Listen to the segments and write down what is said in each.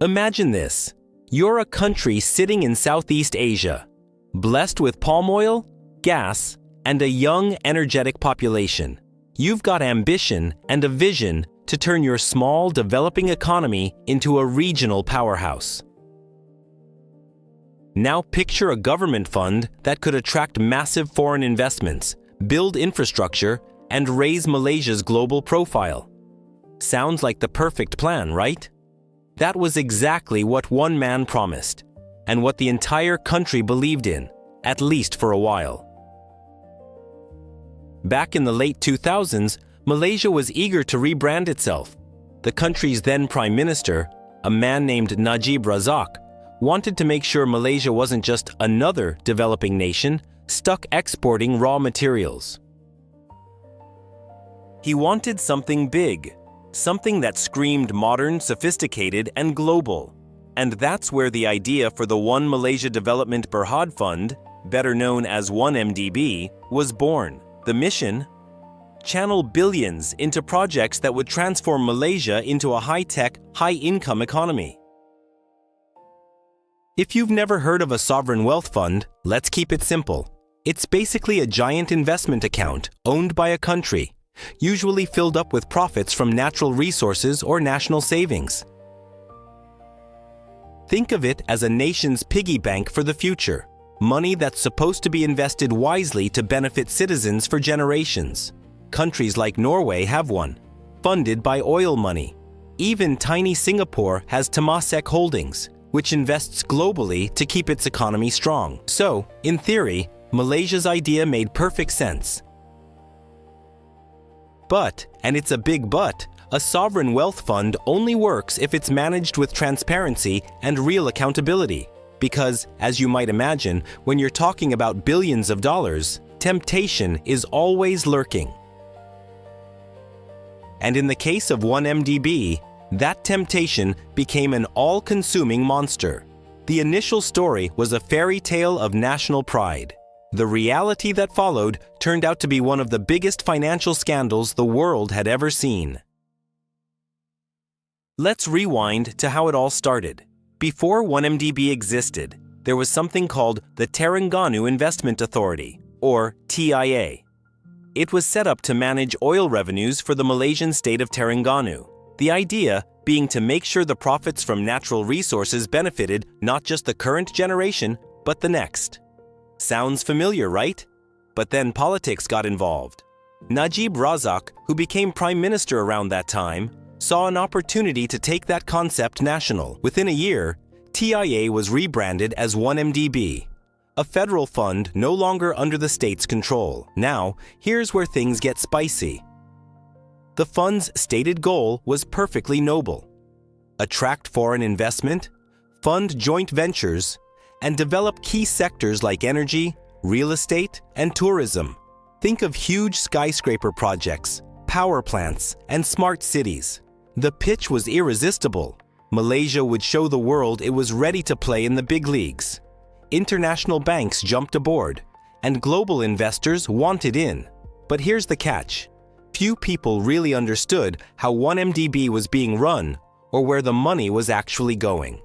Imagine this. You're a country sitting in Southeast Asia, blessed with palm oil, gas, and a young, energetic population. You've got ambition and a vision to turn your small, developing economy into a regional powerhouse. Now picture a government fund that could attract massive foreign investments, build infrastructure, and raise Malaysia's global profile. Sounds like the perfect plan, right? That was exactly what one man promised, and what the entire country believed in, at least for a while. Back in the late 2000s, Malaysia was eager to rebrand itself. The country's then Prime Minister, a man named Najib Razak, wanted to make sure Malaysia wasn't just another developing nation stuck exporting raw materials. He wanted something big, something that screamed modern, sophisticated, and global. And that's where the idea for the One Malaysia Development Berhad Fund, better known as 1MDB, was born. The mission? Channel billions into projects that would transform Malaysia into a high-tech, high-income economy. If you've never heard of a sovereign wealth fund, let's keep it simple. It's basically a giant investment account owned by a country, usually filled up with profits from natural resources or national savings. Think of it as a nation's piggy bank for the future, money that's supposed to be invested wisely to benefit citizens for generations. Countries like Norway have one, funded by oil money. Even tiny Singapore has Temasek Holdings, which invests globally to keep its economy strong. So, in theory, Malaysia's idea made perfect sense. But, and it's a big but, a sovereign wealth fund only works if it's managed with transparency and real accountability. Because, as you might imagine, when you're talking about billions of dollars, temptation is always lurking. And in the case of 1MDB, that temptation became an all-consuming monster. The initial story was a fairy tale of national pride. The reality that followed turned out to be one of the biggest financial scandals the world had ever seen. Let's rewind to how it all started. Before 1MDB existed, there was something called the Terengganu Investment Authority, or TIA. It was set up to manage oil revenues for the Malaysian state of Terengganu. The idea being to make sure the profits from natural resources benefited not just the current generation, but the next. Sounds familiar, right? But then politics got involved. Najib Razak, who became prime minister around that time, saw an opportunity to take that concept national. Within a year, TIA was rebranded as 1MDB, a federal fund no longer under the state's control. Now, here's where things get spicy. The fund's stated goal was perfectly noble: attract foreign investment, fund joint ventures, and develop key sectors like energy, real estate, and tourism. Think of huge skyscraper projects, power plants, and smart cities. The pitch was irresistible. Malaysia would show the world it was ready to play in the big leagues. International banks jumped aboard, and global investors wanted in. But here's the catch. Few people really understood how 1MDB was being run or where the money was actually going.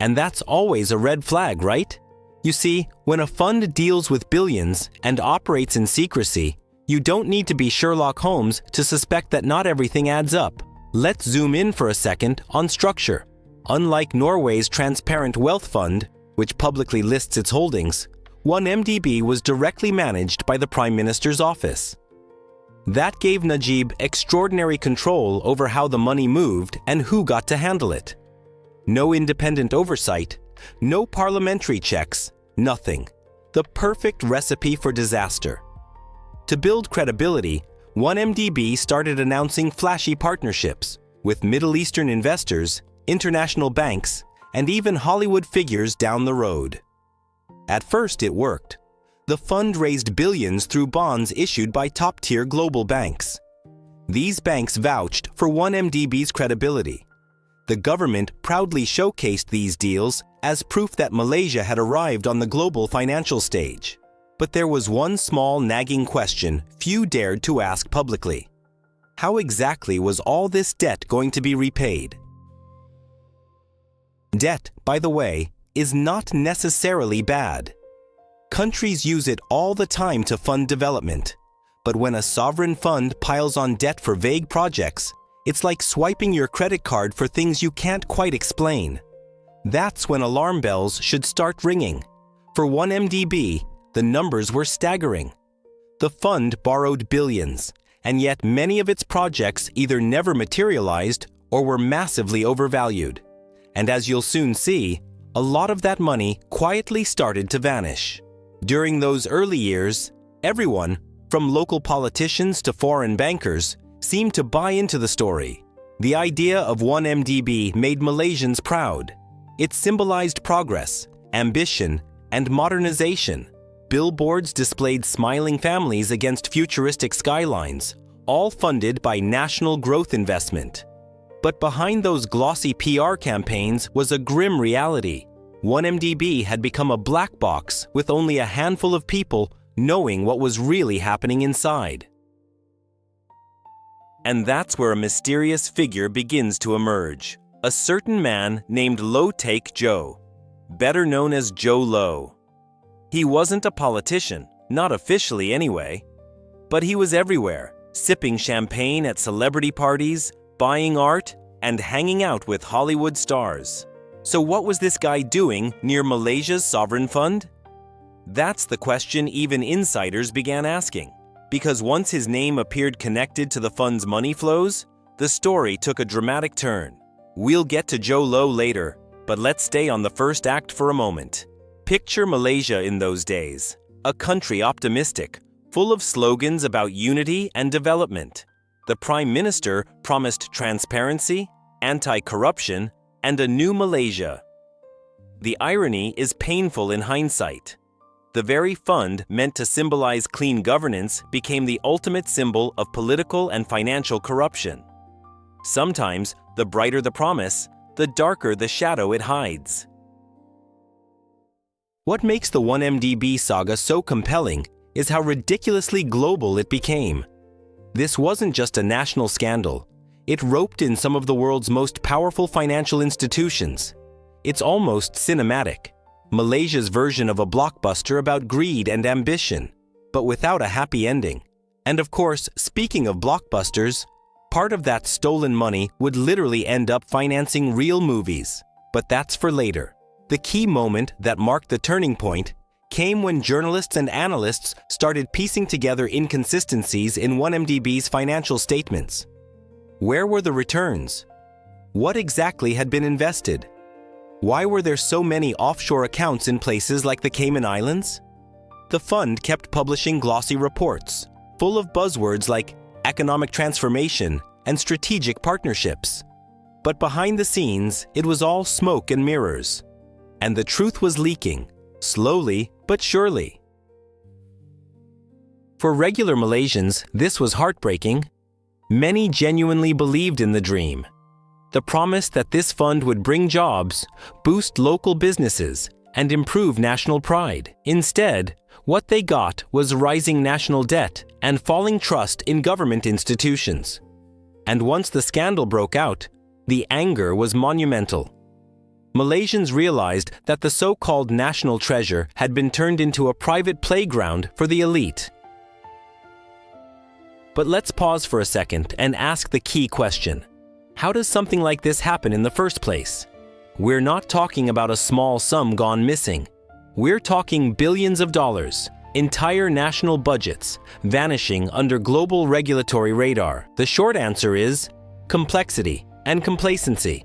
And that's always a red flag, right? You see, when a fund deals with billions and operates in secrecy, you don't need to be Sherlock Holmes to suspect that not everything adds up. Let's zoom in for a second on structure. Unlike Norway's transparent wealth fund, which publicly lists its holdings, 1MDB was directly managed by the Prime Minister's office. That gave Najib extraordinary control over how the money moved and who got to handle it. No independent oversight, no parliamentary checks, nothing. The perfect recipe for disaster. To build credibility, 1MDB started announcing flashy partnerships with Middle Eastern investors, international banks, and even Hollywood figures down the road. At first, it worked. The fund raised billions through bonds issued by top-tier global banks. These banks vouched for 1MDB's credibility. The government proudly showcased these deals as proof that Malaysia had arrived on the global financial stage. But there was one small nagging question few dared to ask publicly. How exactly was all this debt going to be repaid? Debt, by the way, is not necessarily bad. Countries use it all the time to fund development. But when a sovereign fund piles on debt for vague projects, it's like swiping your credit card for things you can't quite explain. That's when alarm bells should start ringing. For 1MDB, the numbers were staggering. The fund borrowed billions, and yet many of its projects either never materialized or were massively overvalued. And as you'll soon see, a lot of that money quietly started to vanish. During those early years, everyone, from local politicians to foreign bankers, seemed to buy into the story. The idea of 1MDB made Malaysians proud. It symbolized progress, ambition, and modernization. Billboards displayed smiling families against futuristic skylines, all funded by national growth investment. But behind those glossy PR campaigns was a grim reality. 1MDB had become a black box with only a handful of people knowing what was really happening inside. And that's where a mysterious figure begins to emerge. A certain man named Jho, better known as Jho Low. He wasn't a politician, not officially anyway, but he was everywhere, sipping champagne at celebrity parties, buying art, and hanging out with Hollywood stars. So what was this guy doing near Malaysia's sovereign fund? That's the question even insiders began asking, because once his name appeared connected to the fund's money flows, the story took a dramatic turn. We'll get to Jho Low later, but let's stay on the first act for a moment. Picture Malaysia in those days, a country optimistic, full of slogans about unity and development. The Prime Minister promised transparency, anti-corruption, and a new Malaysia. The irony is painful in hindsight. The very fund meant to symbolize clean governance became the ultimate symbol of political and financial corruption. Sometimes, the brighter the promise, the darker the shadow it hides. What makes the 1MDB saga so compelling is how ridiculously global it became. This wasn't just a national scandal. It roped in some of the world's most powerful financial institutions. It's almost cinematic, Malaysia's version of a blockbuster about greed and ambition, but without a happy ending. And of course, speaking of blockbusters, part of that stolen money would literally end up financing real movies. But that's for later. The key moment that marked the turning point came when journalists and analysts started piecing together inconsistencies in 1MDB's financial statements. Where were the returns? What exactly had been invested? Why were there so many offshore accounts in places like the Cayman Islands? The fund kept publishing glossy reports, full of buzzwords like economic transformation and strategic partnerships. But behind the scenes, it was all smoke and mirrors. And the truth was leaking, slowly but surely. For regular Malaysians, this was heartbreaking. Many genuinely believed in the dream. The promise that this fund would bring jobs, boost local businesses, and improve national pride. Instead, what they got was rising national debt and falling trust in government institutions. And once the scandal broke out, the anger was monumental. Malaysians realized that the so-called national treasure had been turned into a private playground for the elite. But let's pause for a second and ask the key question. How does something like this happen in the first place? We're not talking about a small sum gone missing. We're talking billions of dollars, entire national budgets, vanishing under global regulatory radar. The short answer is complexity and complacency.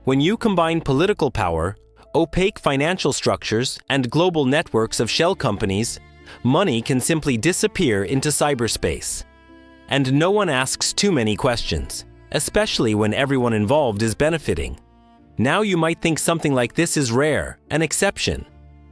When you combine political power, opaque financial structures, and global networks of shell companies, money can simply disappear into cyberspace. And no one asks too many questions, especially when everyone involved is benefiting. Now you might think something like this is rare, an exception.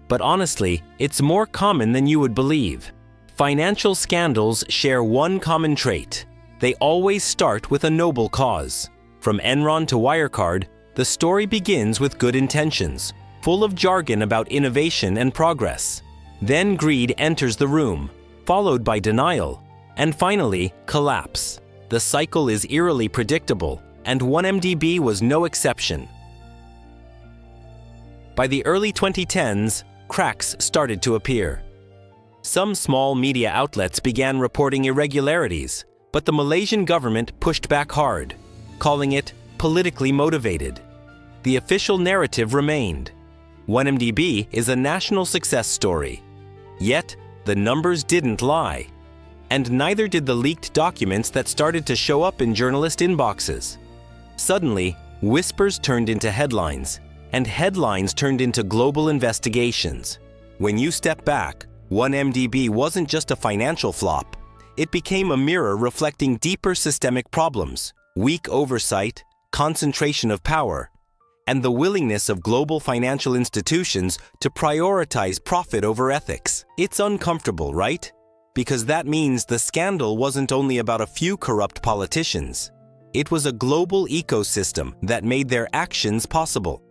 But honestly, it's more common than you would believe. Financial scandals share one common trait. They always start with a noble cause. From Enron to Wirecard, the story begins with good intentions, full of jargon about innovation and progress. Then greed enters the room, followed by denial, and finally, collapse. The cycle is eerily predictable, and 1MDB was no exception. By the early 2010s, cracks started to appear. Some small media outlets began reporting irregularities, but the Malaysian government pushed back hard, calling it politically motivated. The official narrative remained. 1MDB is a national success story. Yet, the numbers didn't lie. And neither did the leaked documents that started to show up in journalist inboxes. Suddenly, whispers turned into headlines, and headlines turned into global investigations. When you step back, 1MDB wasn't just a financial flop. It became a mirror reflecting deeper systemic problems, weak oversight, concentration of power, and the willingness of global financial institutions to prioritize profit over ethics. It's uncomfortable, right? Because that means the scandal wasn't only about a few corrupt politicians. It was a global ecosystem that made their actions possible.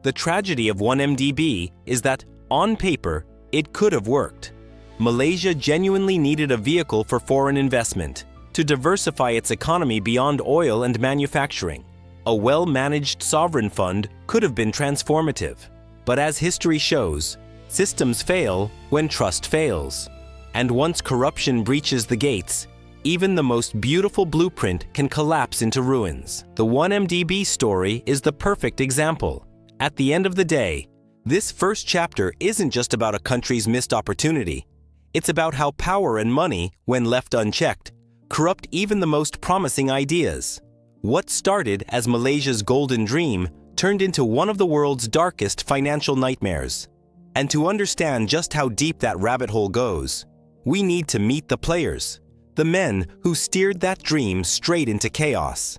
The tragedy of 1MDB is that, on paper, it could have worked. Malaysia genuinely needed a vehicle for foreign investment to diversify its economy beyond oil and manufacturing. A well-managed sovereign fund could have been transformative. But as history shows, systems fail when trust fails. And once corruption breaches the gates, even the most beautiful blueprint can collapse into ruins. The 1MDB story is the perfect example. At the end of the day, this first chapter isn't just about a country's missed opportunity. It's about how power and money, when left unchecked, corrupt even the most promising ideas. What started as Malaysia's golden dream turned into one of the world's darkest financial nightmares. And to understand just how deep that rabbit hole goes, we need to meet the players, the men who steered that dream straight into chaos.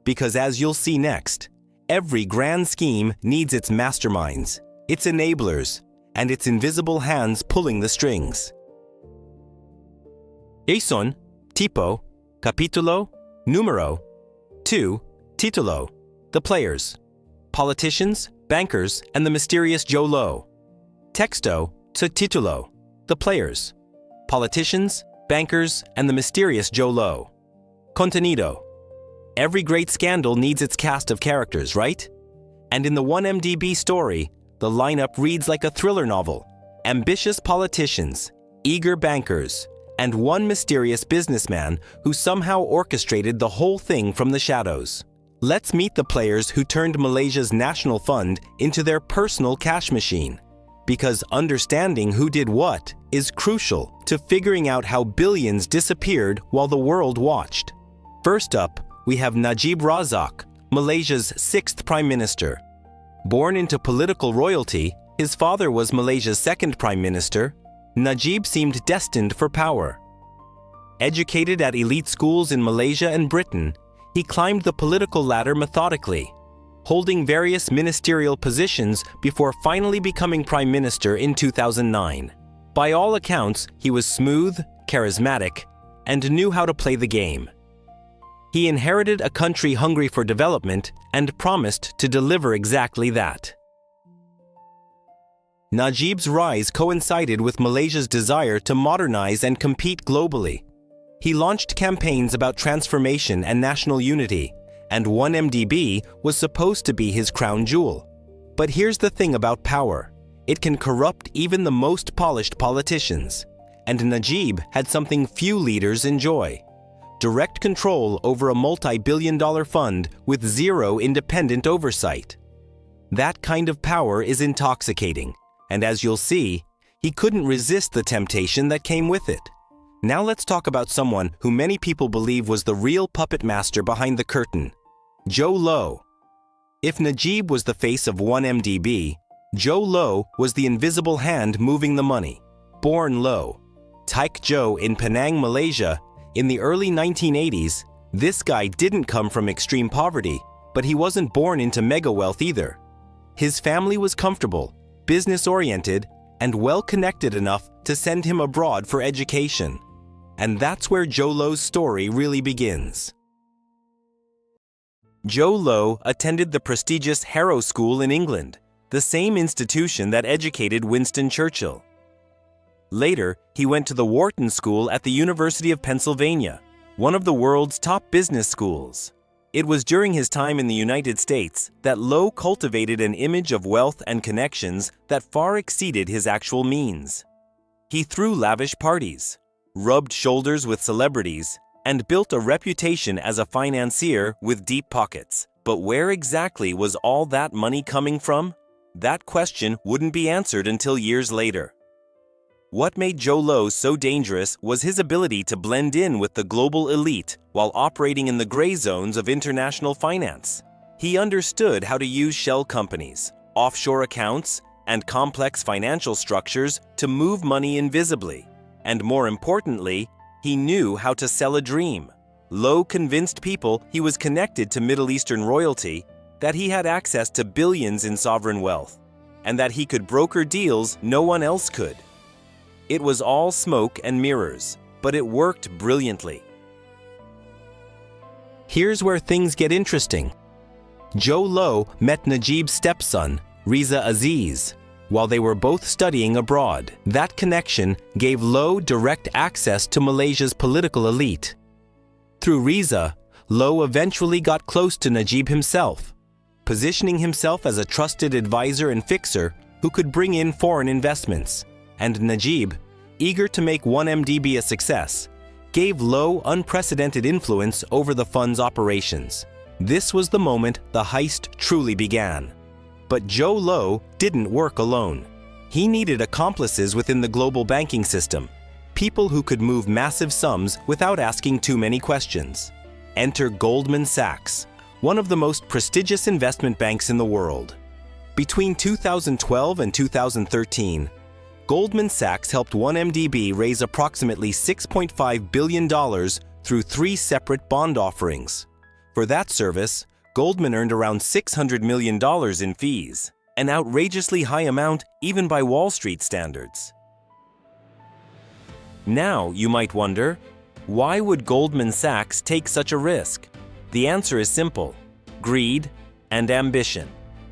Because as you'll see next, every grand scheme needs its masterminds, its enablers, and its invisible hands pulling the strings. Jason, tipo, capítulo, número 2, titulo, the players, politicians, bankers, and the mysterious Jho Low. Texto, subtitulo, the players, politicians, bankers, and the mysterious Jho Low. Contenido. Every great scandal needs its cast of characters, right? And in the 1MDB story, the lineup reads like a thriller novel. Ambitious politicians, eager bankers, and one mysterious businessman who somehow orchestrated the whole thing from the shadows. Let's meet the players who turned Malaysia's national fund into their personal cash machine. Because understanding who did what is crucial to figuring out how billions disappeared while the world watched. First up, we have Najib Razak, Malaysia's 6th Prime Minister. Born into political royalty, his father was Malaysia's 2nd Prime Minister. Najib seemed destined for power. Educated at elite schools in Malaysia and Britain, he climbed the political ladder methodically, holding various ministerial positions before finally becoming Prime Minister in 2009. By all accounts, he was smooth, charismatic, and knew how to play the game. He inherited a country hungry for development and promised to deliver exactly that. Najib's rise coincided with Malaysia's desire to modernize and compete globally. He launched campaigns about transformation and national unity, and 1MDB was supposed to be his crown jewel. But here's the thing about power. It can corrupt even the most polished politicians. And Najib had something few leaders enjoy: direct control over a multi-billion-dollar fund with zero independent oversight. That kind of power is intoxicating. And as you'll see, he couldn't resist the temptation that came with it. Now let's talk about someone who many people believe was the real puppet master behind the curtain: Jho Low. If Najib was the face of 1MDB, Jho Low was the invisible hand moving the money. Born Low, Taik Jho in Penang, Malaysia, in the early 1980s, this guy didn't come from extreme poverty, but he wasn't born into mega wealth either. His family was comfortable, business-oriented, and well-connected enough to send him abroad for education. And that's where Jho Low's story really begins. Jho Low attended the prestigious Harrow School in England, the same institution that educated Winston Churchill. Later, he went to the Wharton School at the University of Pennsylvania, one of the world's top business schools. It was during his time in the United States that Low cultivated an image of wealth and connections that far exceeded his actual means. He threw lavish parties, rubbed shoulders with celebrities, and built a reputation as a financier with deep pockets. But where exactly was all that money coming from? That question wouldn't be answered until years later. What made Jho Low so dangerous was his ability to blend in with the global elite while operating in the gray zones of international finance. He understood how to use shell companies, offshore accounts, and complex financial structures to move money invisibly. And more importantly, he knew how to sell a dream. Low convinced people he was connected to Middle Eastern royalty, that he had access to billions in sovereign wealth, and that he could broker deals no one else could. It was all smoke and mirrors, but it worked brilliantly. Here's where things get interesting. Jho Low met Najib's stepson, Riza Aziz, while they were both studying abroad. That connection gave Low direct access to Malaysia's political elite. Through Riza, Low eventually got close to Najib himself, positioning himself as a trusted advisor and fixer who could bring in foreign investments. And Najib, eager to make 1MDB a success, gave Low unprecedented influence over the fund's operations. This was the moment the heist truly began. But Jho Low didn't work alone. He needed accomplices within the global banking system, people who could move massive sums without asking too many questions. Enter Goldman Sachs, one of the most prestigious investment banks in the world. Between 2012 and 2013, Goldman Sachs helped 1MDB raise approximately $6.5 billion through 3 separate bond offerings. For that service, Goldman earned around $600 million in fees, an outrageously high amount even by Wall Street standards. Now, you might wonder, why would Goldman Sachs take such a risk? The answer is simple: greed and ambition.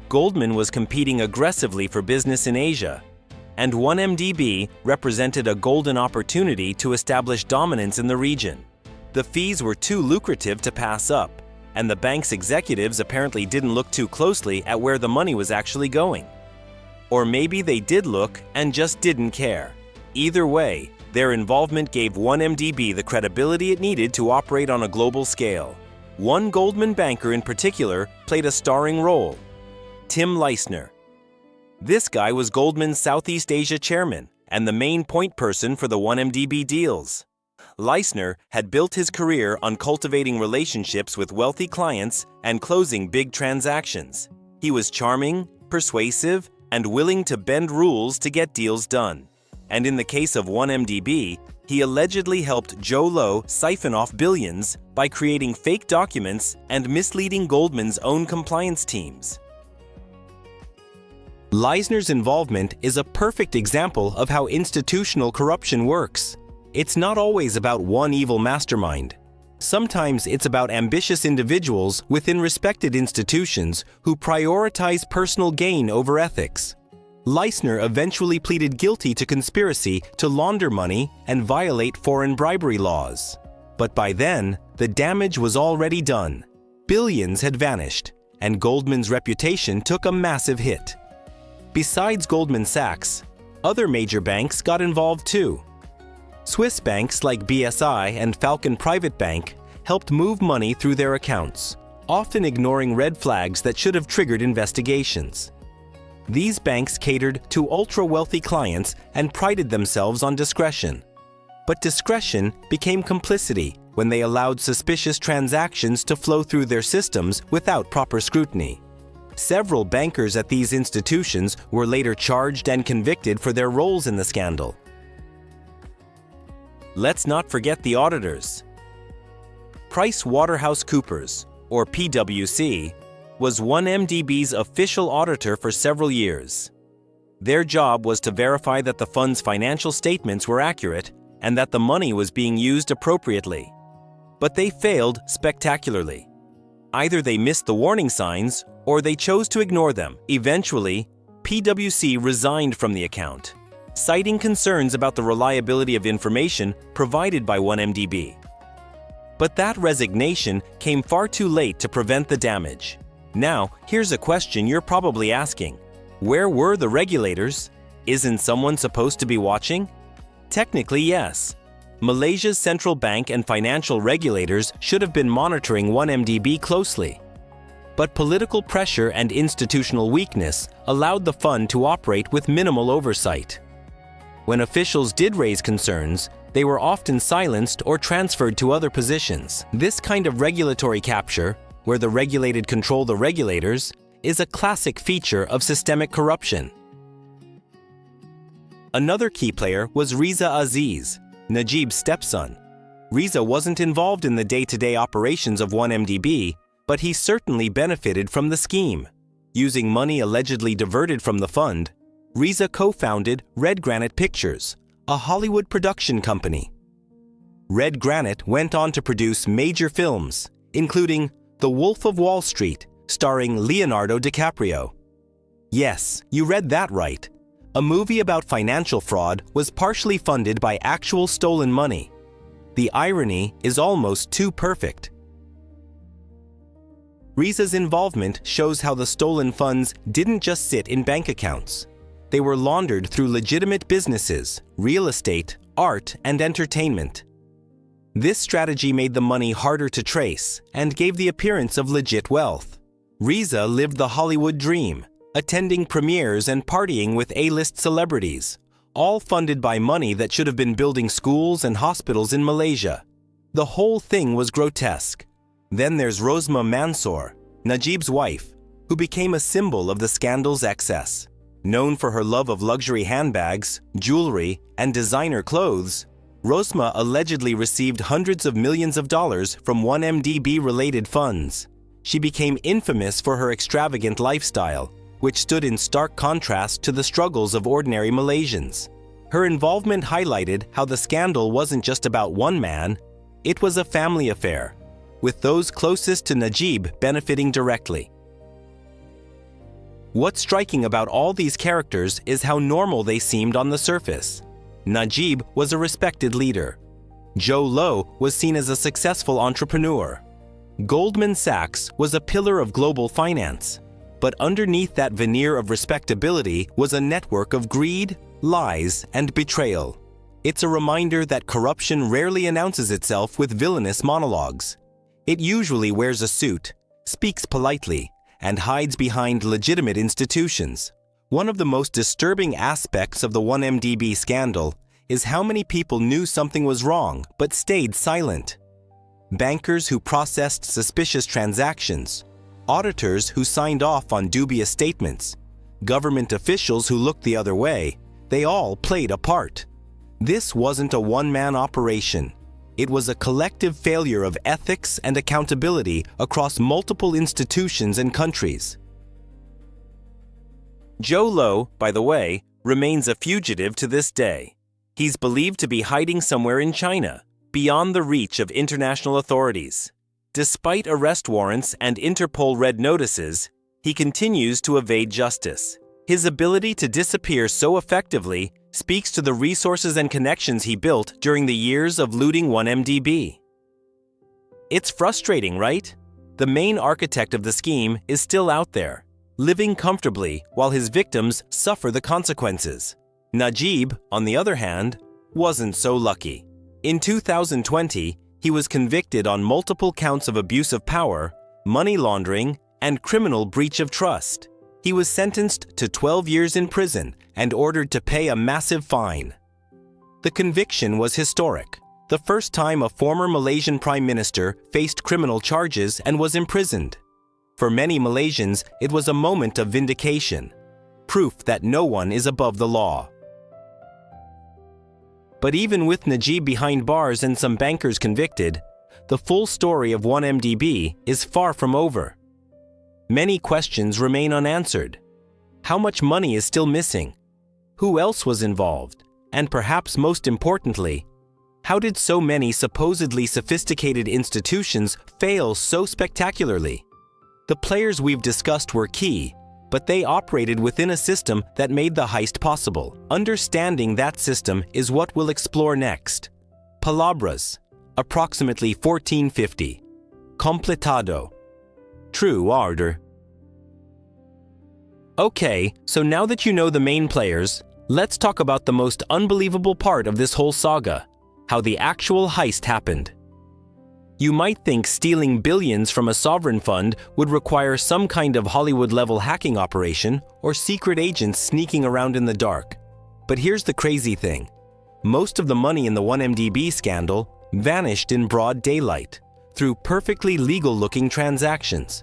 Goldman was competing aggressively for business in Asia, and 1MDB represented a golden opportunity to establish dominance in the region. The fees were too lucrative to pass up, and the bank's executives apparently didn't look too closely at where the money was actually going. Or maybe they did look and just didn't care. Either way, their involvement gave 1MDB the credibility it needed to operate on a global scale. One Goldman banker in particular played a starring role: Tim Leissner. This guy was Goldman's Southeast Asia chairman and the main point person for the 1MDB deals. Leissner had built his career on cultivating relationships with wealthy clients and closing big transactions. He was charming, persuasive, and willing to bend rules to get deals done. And in the case of 1MDB, he allegedly helped Jho Low siphon off billions by creating fake documents and misleading Goldman's own compliance teams. Leissner's involvement is a perfect example of how institutional corruption works. It's not always about one evil mastermind. Sometimes it's about ambitious individuals within respected institutions who prioritize personal gain over ethics. Leissner eventually pleaded guilty to conspiracy to launder money and violate foreign bribery laws. But by then, the damage was already done. Billions had vanished, and Goldman's reputation took a massive hit. Besides Goldman Sachs, other major banks got involved too. Swiss banks like BSI and Falcon Private Bank helped move money through their accounts, often ignoring red flags that should have triggered investigations. These banks catered to ultra-wealthy clients and prided themselves on discretion. But discretion became complicity when they allowed suspicious transactions to flow through their systems without proper scrutiny. Several bankers at these institutions were later charged and convicted for their roles in the scandal. Let's not forget the auditors. PricewaterhouseCoopers, or PwC, was 1MDB's official auditor for several years. Their job was to verify that the fund's financial statements were accurate and that the money was being used appropriately. But they failed spectacularly. Either they missed the warning signs or they chose to ignore them. Eventually, PwC resigned from the account, citing concerns about the reliability of information provided by 1MDB. But that resignation came far too late to prevent the damage. Now, here's a question you're probably asking. Where were the regulators? Isn't someone supposed to be watching? Technically, yes. Malaysia's central bank and financial regulators should have been monitoring 1MDB closely. But political pressure and institutional weakness allowed the fund to operate with minimal oversight. When officials did raise concerns, they were often silenced or transferred to other positions. This kind of regulatory capture, where the regulated control the regulators, is a classic feature of systemic corruption. Another key player was Riza Aziz, Najib's stepson. Riza wasn't involved in the day-to-day operations of 1MDB, but he certainly benefited from the scheme. Using money allegedly diverted from the fund, Riza co-founded Red Granite Pictures, a Hollywood production company. Red Granite went on to produce major films, including The Wolf of Wall Street, starring Leonardo DiCaprio. Yes, you read that right. A movie about financial fraud was partially funded by actual stolen money. The irony is almost too perfect. Riza's involvement shows how the stolen funds didn't just sit in bank accounts. They were laundered through legitimate businesses, real estate, art, and entertainment. This strategy made the money harder to trace and gave the appearance of legit wealth. Riza lived the Hollywood dream, attending premieres and partying with A-list celebrities, all funded by money that should have been building schools and hospitals in Malaysia. The whole thing was grotesque. Then there's Rosma Mansour, Najib's wife, who became a symbol of the scandal's excess. Known for her love of luxury handbags, jewelry, and designer clothes, Rosma allegedly received hundreds of millions of dollars from 1MDB-related funds. She became infamous for her extravagant lifestyle, which stood in stark contrast to the struggles of ordinary Malaysians. Her involvement highlighted how the scandal wasn't just about one man, it was a family affair, with those closest to Najib benefiting directly. What's striking about all these characters is how normal they seemed on the surface. Najib was a respected leader. Jho Low was seen as a successful entrepreneur. Goldman Sachs was a pillar of global finance. But underneath that veneer of respectability was a network of greed, lies, and betrayal. It's a reminder that corruption rarely announces itself with villainous monologues. It usually wears a suit, speaks politely, and hides behind legitimate institutions. One of the most disturbing aspects of the 1MDB scandal is how many people knew something was wrong but stayed silent. Bankers who processed suspicious transactions, auditors who signed off on dubious statements, government officials who looked the other way, they all played a part. This wasn't a one-man operation. It was a collective failure of ethics and accountability across multiple institutions and countries. Jho Low, by the way, remains a fugitive to this day. He's believed to be hiding somewhere in China, beyond the reach of international authorities. Despite arrest warrants and Interpol red notices, he continues to evade justice. His ability to disappear so effectively speaks to the resources and connections he built during the years of looting 1MDB. It's frustrating, right? The main architect of the scheme is still out there, living comfortably while his victims suffer the consequences. Najib, on the other hand, wasn't so lucky. In 2020, he was convicted on multiple counts of abuse of power, money laundering, and criminal breach of trust. He was sentenced to 12 years in prison and ordered to pay a massive fine. The conviction was historic, the first time a former Malaysian prime minister faced criminal charges and was imprisoned. For many Malaysians, it was a moment of vindication, proof that no one is above the law. But even with Najib behind bars and some bankers convicted, the full story of 1MDB is far from over. Many questions remain unanswered. How much money is still missing? Who else was involved? And perhaps most importantly, how did so many supposedly sophisticated institutions fail so spectacularly? The players we've discussed were key, but they operated within a system that made the heist possible. Understanding that system is what we'll explore next. Palabras, approximately 1450. Completado. True order. Okay, so now that you know the main players, let's talk about the most unbelievable part of this whole saga, how the actual heist happened. You might think stealing billions from a sovereign fund would require some kind of Hollywood-level hacking operation or secret agents sneaking around in the dark. But here's the crazy thing. Most of the money in the 1MDB scandal vanished in broad daylight through perfectly legal-looking transactions.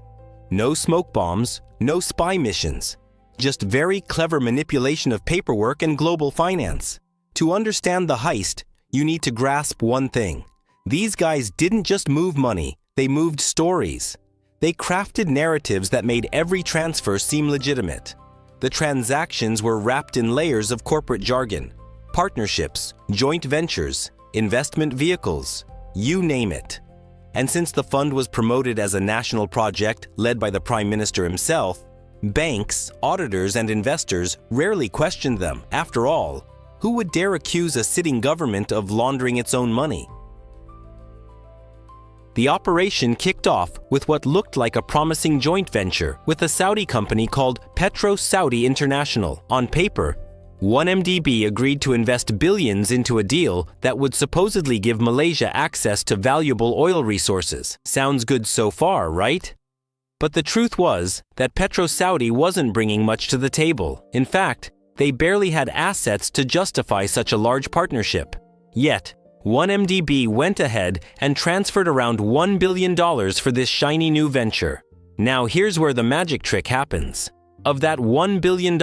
No smoke bombs, no spy missions. Just very clever manipulation of paperwork and global finance. To understand the heist, you need to grasp one thing. These guys didn't just move money, they moved stories. They crafted narratives that made every transfer seem legitimate. The transactions were wrapped in layers of corporate jargon, partnerships, joint ventures, investment vehicles, you name it. And since the fund was promoted as a national project led by the Prime Minister himself, banks, auditors, and investors rarely questioned them. After all, who would dare accuse a sitting government of laundering its own money? The operation kicked off with what looked like a promising joint venture with a Saudi company called Petro Saudi International. On paper, 1MDB agreed to invest billions into a deal that would supposedly give Malaysia access to valuable oil resources. Sounds good so far, right? But the truth was that Petro Saudi wasn't bringing much to the table. In fact, they barely had assets to justify such a large partnership. Yet, 1MDB went ahead and transferred around $1 billion for this shiny new venture. Now here's where the magic trick happens. Of that $1 billion,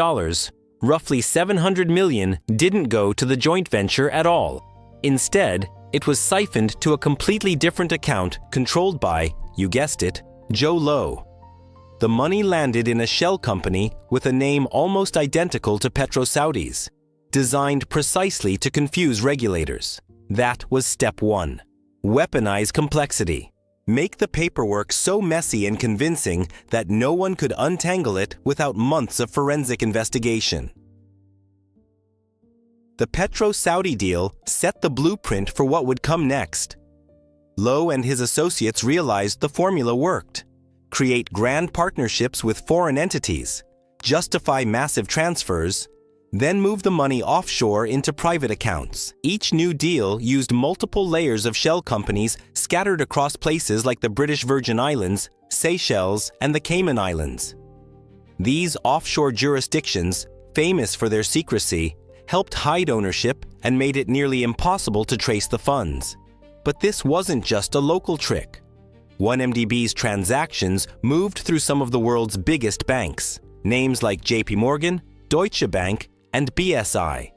roughly $700 million didn't go to the joint venture at all. Instead, it was siphoned to a completely different account controlled by, you guessed it, Jho Low. The money landed in a shell company with a name almost identical to Petro Saudi's, designed precisely to confuse regulators. That was step one. Weaponize complexity. Make the paperwork so messy and convincing that no one could untangle it without months of forensic investigation. The Petro Saudi deal set the blueprint for what would come next. Low and his associates realized the formula worked. Create grand partnerships with foreign entities, justify massive transfers, then move the money offshore into private accounts. Each new deal used multiple layers of shell companies scattered across places like the British Virgin Islands, Seychelles, and the Cayman Islands. These offshore jurisdictions, famous for their secrecy, helped hide ownership and made it nearly impossible to trace the funds. But this wasn't just a local trick. 1MDB's transactions moved through some of the world's biggest banks, names like JP Morgan, Deutsche Bank, and BSI.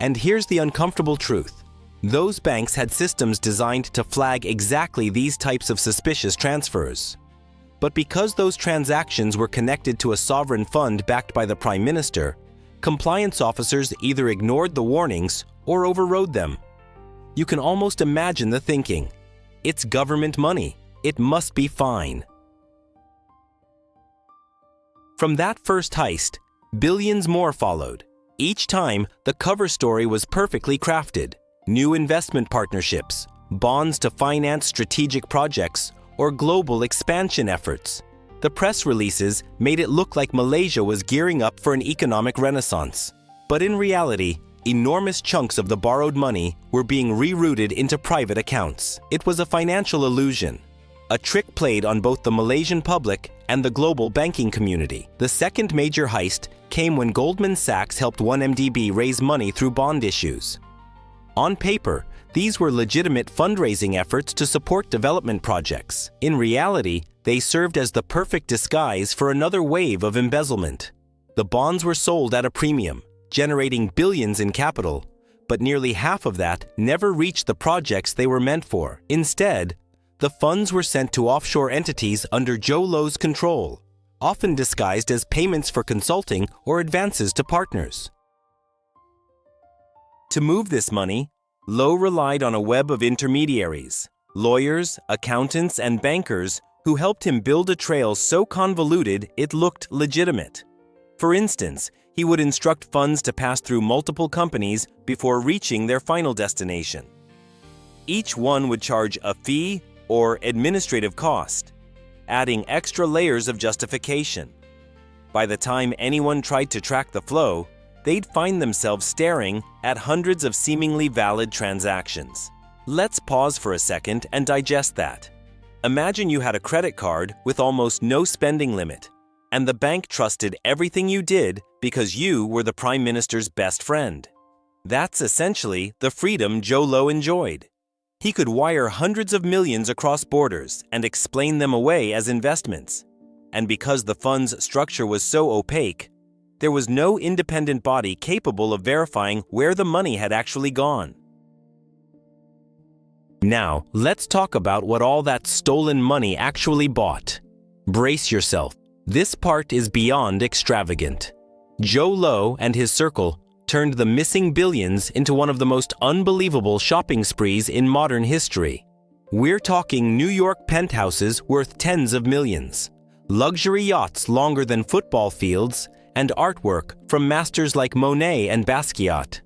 And here's the uncomfortable truth. Those banks had systems designed to flag exactly these types of suspicious transfers. But because those transactions were connected to a sovereign fund backed by the Prime Minister, compliance officers either ignored the warnings or overrode them. You can almost imagine the thinking. It's government money. It must be fine. From that first heist, billions more followed. Each time, the cover story was perfectly crafted. New investment partnerships, bonds to finance strategic projects, or global expansion efforts. The press releases made it look like Malaysia was gearing up for an economic renaissance. But in reality, enormous chunks of the borrowed money were being rerouted into private accounts. It was a financial illusion. A trick played on both the Malaysian public and the global banking community. The second major heist came when Goldman Sachs helped 1MDB raise money through bond issues. On paper, these were legitimate fundraising efforts to support development projects. In reality, they served as the perfect disguise for another wave of embezzlement. The bonds were sold at a premium, generating billions in capital, but nearly half of that never reached the projects they were meant for. Instead, the funds were sent to offshore entities under Jho Low's control, often disguised as payments for consulting or advances to partners. To move this money, Low relied on a web of intermediaries, lawyers, accountants, and bankers who helped him build a trail so convoluted it looked legitimate. For instance, he would instruct funds to pass through multiple companies before reaching their final destination. each one would charge a fee or administrative cost, adding extra layers of justification. By the time anyone tried to track the flow, they'd find themselves staring at hundreds of seemingly valid transactions. Let's pause for a second and digest that. Imagine you had a credit card with almost no spending limit, and the bank trusted everything you did because you were the Prime Minister's best friend. That's essentially the freedom Jho Low enjoyed. He could wire hundreds of millions across borders and explain them away as investments. And because the fund's structure was so opaque, there was no independent body capable of verifying where the money had actually gone. Now, let's talk about what all that stolen money actually bought. Brace yourself. This part is beyond extravagant. Jho Low and his circle turned the missing billions into one of the most unbelievable shopping sprees in modern history. We're talking New York penthouses worth tens of millions, luxury yachts longer than football fields, and artwork from masters like Monet and Basquiat.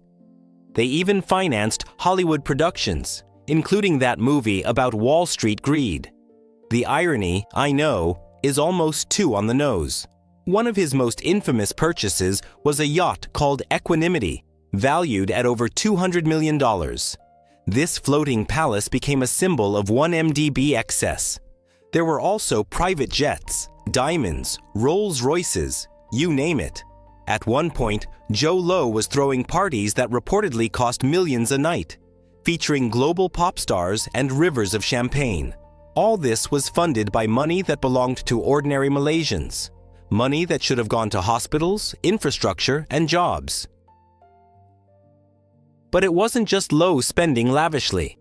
They even financed Hollywood productions, including that movie about Wall Street greed. The irony, I know, is almost too on the nose. One of his most infamous purchases was a yacht called Equanimity, valued at over $200 million. This floating palace became a symbol of 1MDB excess. There were also private jets, diamonds, Rolls Royces, you name it. At one point, Jho Low was throwing parties that reportedly cost millions a night, featuring global pop stars and rivers of champagne. All this was funded by money that belonged to ordinary Malaysians, money that should have gone to hospitals, infrastructure, and jobs. But it wasn't just Low spending lavishly.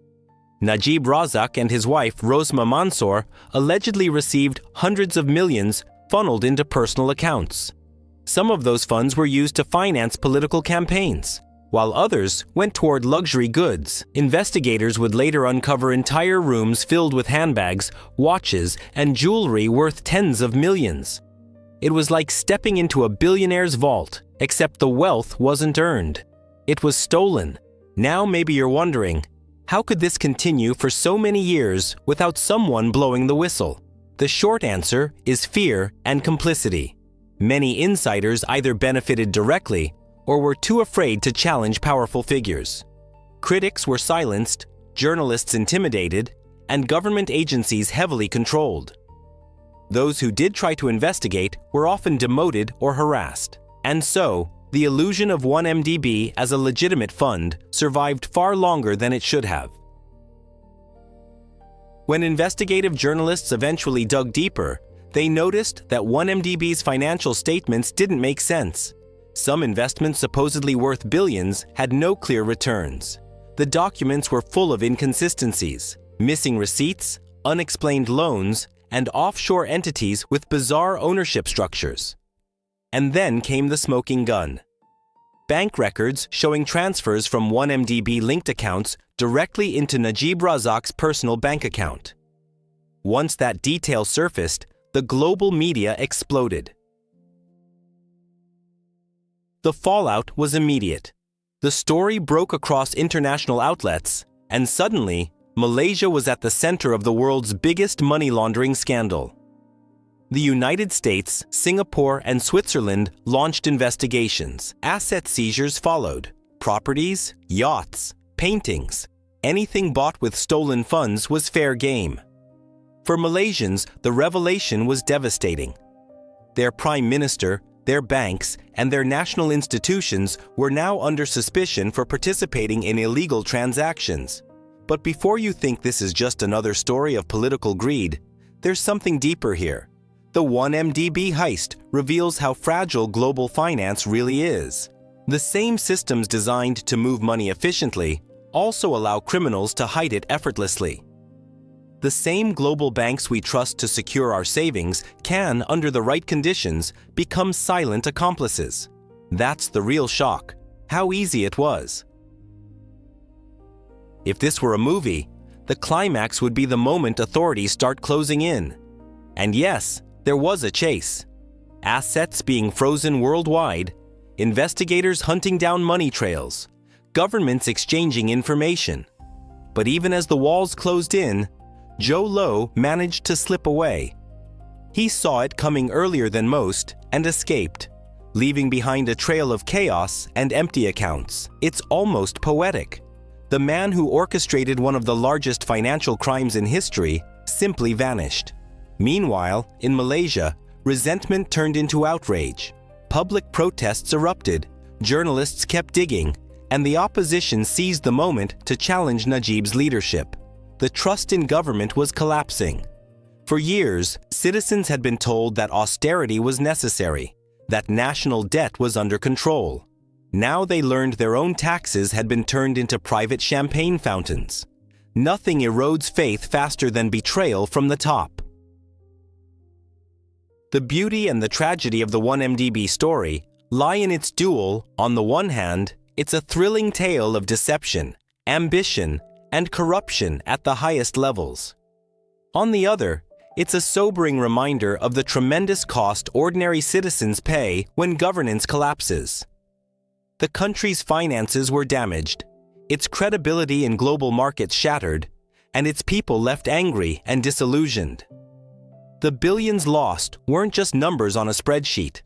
Najib Razak and his wife Rosma Mansour allegedly received hundreds of millions funneled into personal accounts. Some of those funds were used to finance political campaigns, while others went toward luxury goods. Investigators would later uncover entire rooms filled with handbags, watches, and jewelry worth tens of millions. It was like stepping into a billionaire's vault, except the wealth wasn't earned. It was stolen. Now maybe you're wondering, how could this continue for so many years without someone blowing the whistle? The short answer is fear and complicity. Many insiders either benefited directly or were too afraid to challenge powerful figures. Critics were silenced, journalists intimidated, and government agencies heavily controlled. Those who did try to investigate were often demoted or harassed. And so, the illusion of 1MDB as a legitimate fund survived far longer than it should have. When investigative journalists eventually dug deeper, they noticed that 1MDB's financial statements didn't make sense. Some investments supposedly worth billions had no clear returns. The documents were full of inconsistencies, missing receipts, unexplained loans, and offshore entities with bizarre ownership structures. And then came the smoking gun. Bank records showing transfers from 1MDB linked accounts directly into Najib Razak's personal bank account. Once that detail surfaced, the global media exploded. The fallout was immediate. The story broke across international outlets, and suddenly, Malaysia was at the center of the world's biggest money laundering scandal. The United States, Singapore, and Switzerland launched investigations. Asset seizures followed. Properties, yachts, paintings, anything bought with stolen funds was fair game. For Malaysians, the revelation was devastating. Their prime minister, their banks, and their national institutions were now under suspicion for participating in illegal transactions. But before you think this is just another story of political greed, there's something deeper here. The 1MDB heist reveals how fragile global finance really is. The same systems designed to move money efficiently also allow criminals to hide it effortlessly. The same global banks we trust to secure our savings can, under the right conditions, become silent accomplices. That's the real shock. How easy it was. If this were a movie, the climax would be the moment authorities start closing in. And yes, there was a chase. Assets being frozen worldwide, investigators hunting down money trails, governments exchanging information. But even as the walls closed in, Jho Low managed to slip away. He saw it coming earlier than most and escaped, leaving behind a trail of chaos and empty accounts. It's almost poetic. The man who orchestrated one of the largest financial crimes in history simply vanished. Meanwhile, in Malaysia, resentment turned into outrage. Public protests erupted, journalists kept digging, and the opposition seized the moment to challenge Najib's leadership. The trust in government was collapsing. For years, citizens had been told that austerity was necessary, that national debt was under control. Now they learned their own taxes had been turned into private champagne fountains. Nothing erodes faith faster than betrayal from the top. The beauty and the tragedy of the 1MDB story lie in its dual. On the one hand, it's a thrilling tale of deception, ambition, and corruption at the highest levels. On the other, it's a sobering reminder of the tremendous cost ordinary citizens pay when governance collapses. The country's finances were damaged, its credibility in global markets shattered, and its people left angry and disillusioned. The billions lost weren't just numbers on a spreadsheet.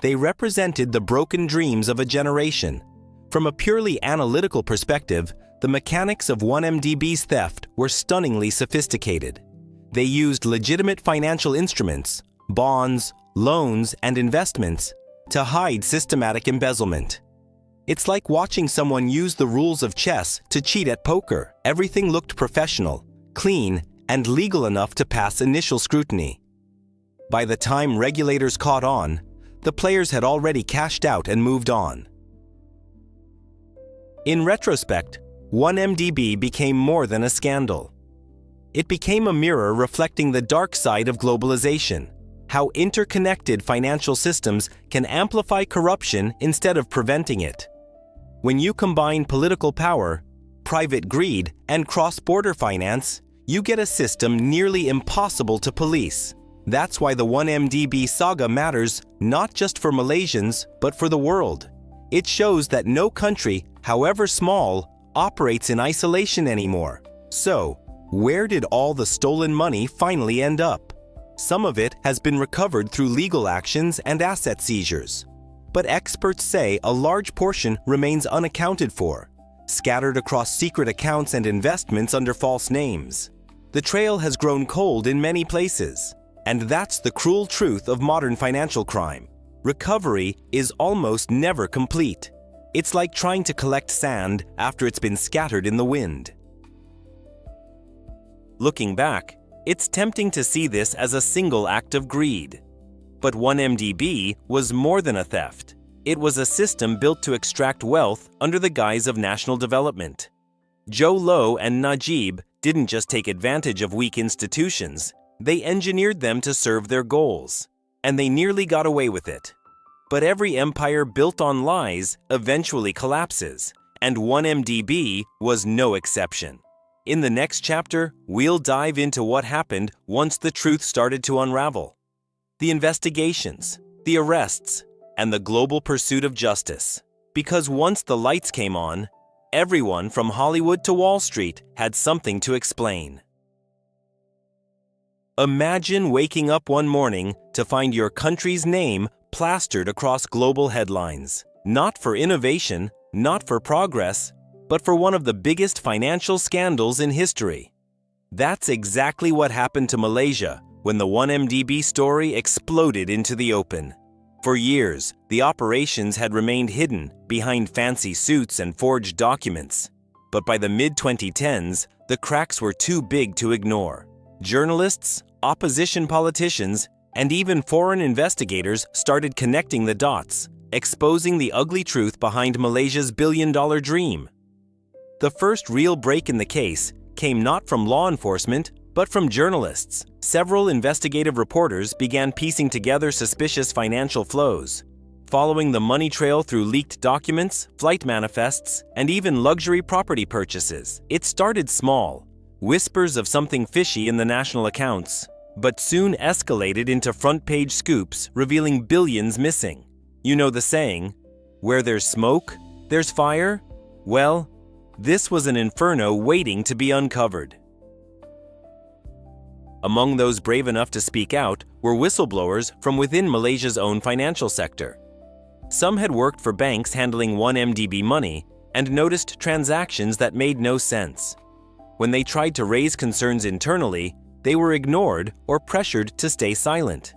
They represented the broken dreams of a generation. From a purely analytical perspective, the mechanics of 1MDB's theft were stunningly sophisticated. They used legitimate financial instruments, bonds, loans, and investments to hide systematic embezzlement. It's like watching someone use the rules of chess to cheat at poker. Everything looked professional, clean, and legal enough to pass initial scrutiny. By the time regulators caught on, the players had already cashed out and moved on. In retrospect, 1MDB became more than a scandal. It became a mirror reflecting the dark side of globalization, how interconnected financial systems can amplify corruption instead of preventing it. When you combine political power, private greed, and cross-border finance, you get a system nearly impossible to police. That's why the 1MDB saga matters not just for Malaysians, but for the world. It shows that no country, however small, operates in isolation anymore. So, where did all the stolen money finally end up? Some of it has been recovered through legal actions and asset seizures. But experts say a large portion remains unaccounted for, scattered across secret accounts and investments under false names. The trail has grown cold in many places, and that's the cruel truth of modern financial crime. Recovery is almost never complete. It's like trying to collect sand after it's been scattered in the wind. Looking back, it's tempting to see this as a single act of greed. But 1MDB was more than a theft. It was a system built to extract wealth under the guise of national development. Jho Low and Najib didn't just take advantage of weak institutions, they engineered them to serve their goals. And they nearly got away with it. But every empire built on lies eventually collapses, and 1MDB was no exception. In the next chapter, we'll dive into what happened once the truth started to unravel. The investigations, the arrests, and the global pursuit of justice. Because once the lights came on, everyone from Hollywood to Wall Street had something to explain. Imagine waking up one morning to find your country's name plastered across global headlines. Not for innovation, not for progress, but for one of the biggest financial scandals in history. That's exactly what happened to Malaysia when the 1MDB story exploded into the open. For years, the operations had remained hidden behind fancy suits and forged documents. But by the mid-2010s, the cracks were too big to ignore. Journalists, opposition politicians, and even foreign investigators started connecting the dots, exposing the ugly truth behind Malaysia's billion-dollar dream. The first real break in the case came not from law enforcement, but from journalists. Several investigative reporters began piecing together suspicious financial flows, following the money trail through leaked documents, flight manifests, and even luxury property purchases. It started small, whispers of something fishy in the national accounts, but soon escalated into front-page scoops revealing billions missing. You know the saying, where there's smoke, there's fire? Well, This was an inferno waiting to be uncovered. Among those brave enough to speak out were whistleblowers from within Malaysia's own financial sector. Some had worked for banks handling 1MDB money and noticed transactions that made no sense. When they tried to raise concerns internally, they were ignored or pressured to stay silent.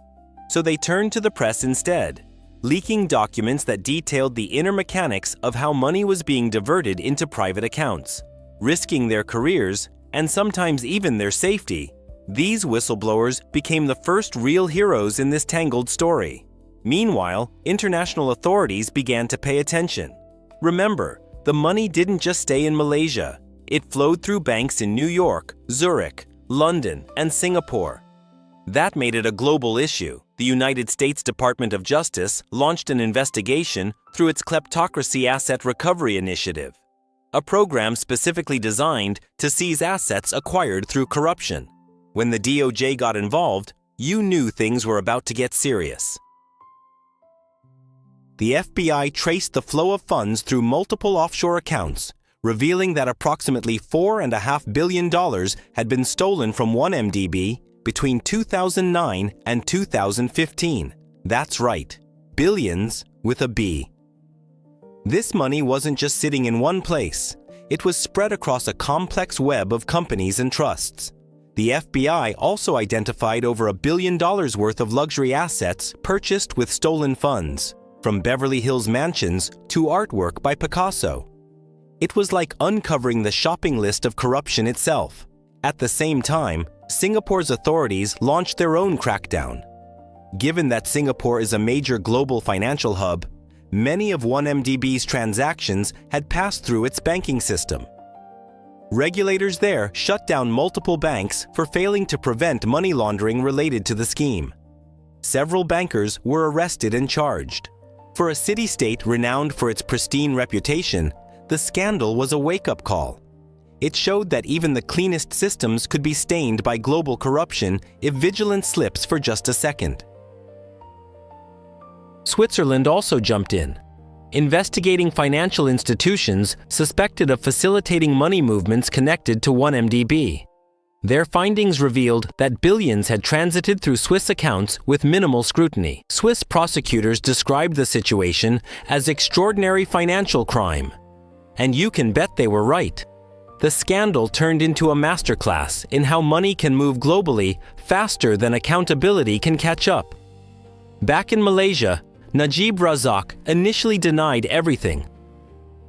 So they turned to the press instead, leaking documents that detailed the inner mechanics of how money was being diverted into private accounts. Risking their careers, and sometimes even their safety, these whistleblowers became the first real heroes in this tangled story. Meanwhile, international authorities began to pay attention. Remember, the money didn't just stay in Malaysia. It flowed through banks in New York, Zurich, London, and Singapore. That made it a global issue. The United States Department of Justice launched an investigation through its Kleptocracy Asset Recovery Initiative, a program specifically designed to seize assets acquired through corruption. When the DOJ got involved, you knew things were about to get serious. The FBI traced the flow of funds through multiple offshore accounts, revealing that approximately $4.5 billion had been stolen from 1MDB between 2009 and 2015. That's right, billions with a B. This money wasn't just sitting in one place. It was spread across a complex web of companies and trusts. The FBI also identified over $1 billion worth of luxury assets purchased with stolen funds, from Beverly Hills mansions to artwork by Picasso. It was like uncovering the shopping list of corruption itself. At the same time, Singapore's authorities launched their own crackdown. Given that Singapore is a major global financial hub, many of 1MDB's transactions had passed through its banking system. Regulators there shut down multiple banks for failing to prevent money laundering related to the scheme. Several bankers were arrested and charged. For a city-state renowned for its pristine reputation, the scandal was a wake-up call. It showed that even the cleanest systems could be stained by global corruption if vigilance slips for just a second. Switzerland also jumped in, investigating financial institutions suspected of facilitating money movements connected to 1MDB. Their findings revealed that billions had transited through Swiss accounts with minimal scrutiny. Swiss prosecutors described the situation as extraordinary financial crime. And you can bet they were right. The scandal turned into a masterclass in how money can move globally faster than accountability can catch up. Back in Malaysia, Najib Razak initially denied everything.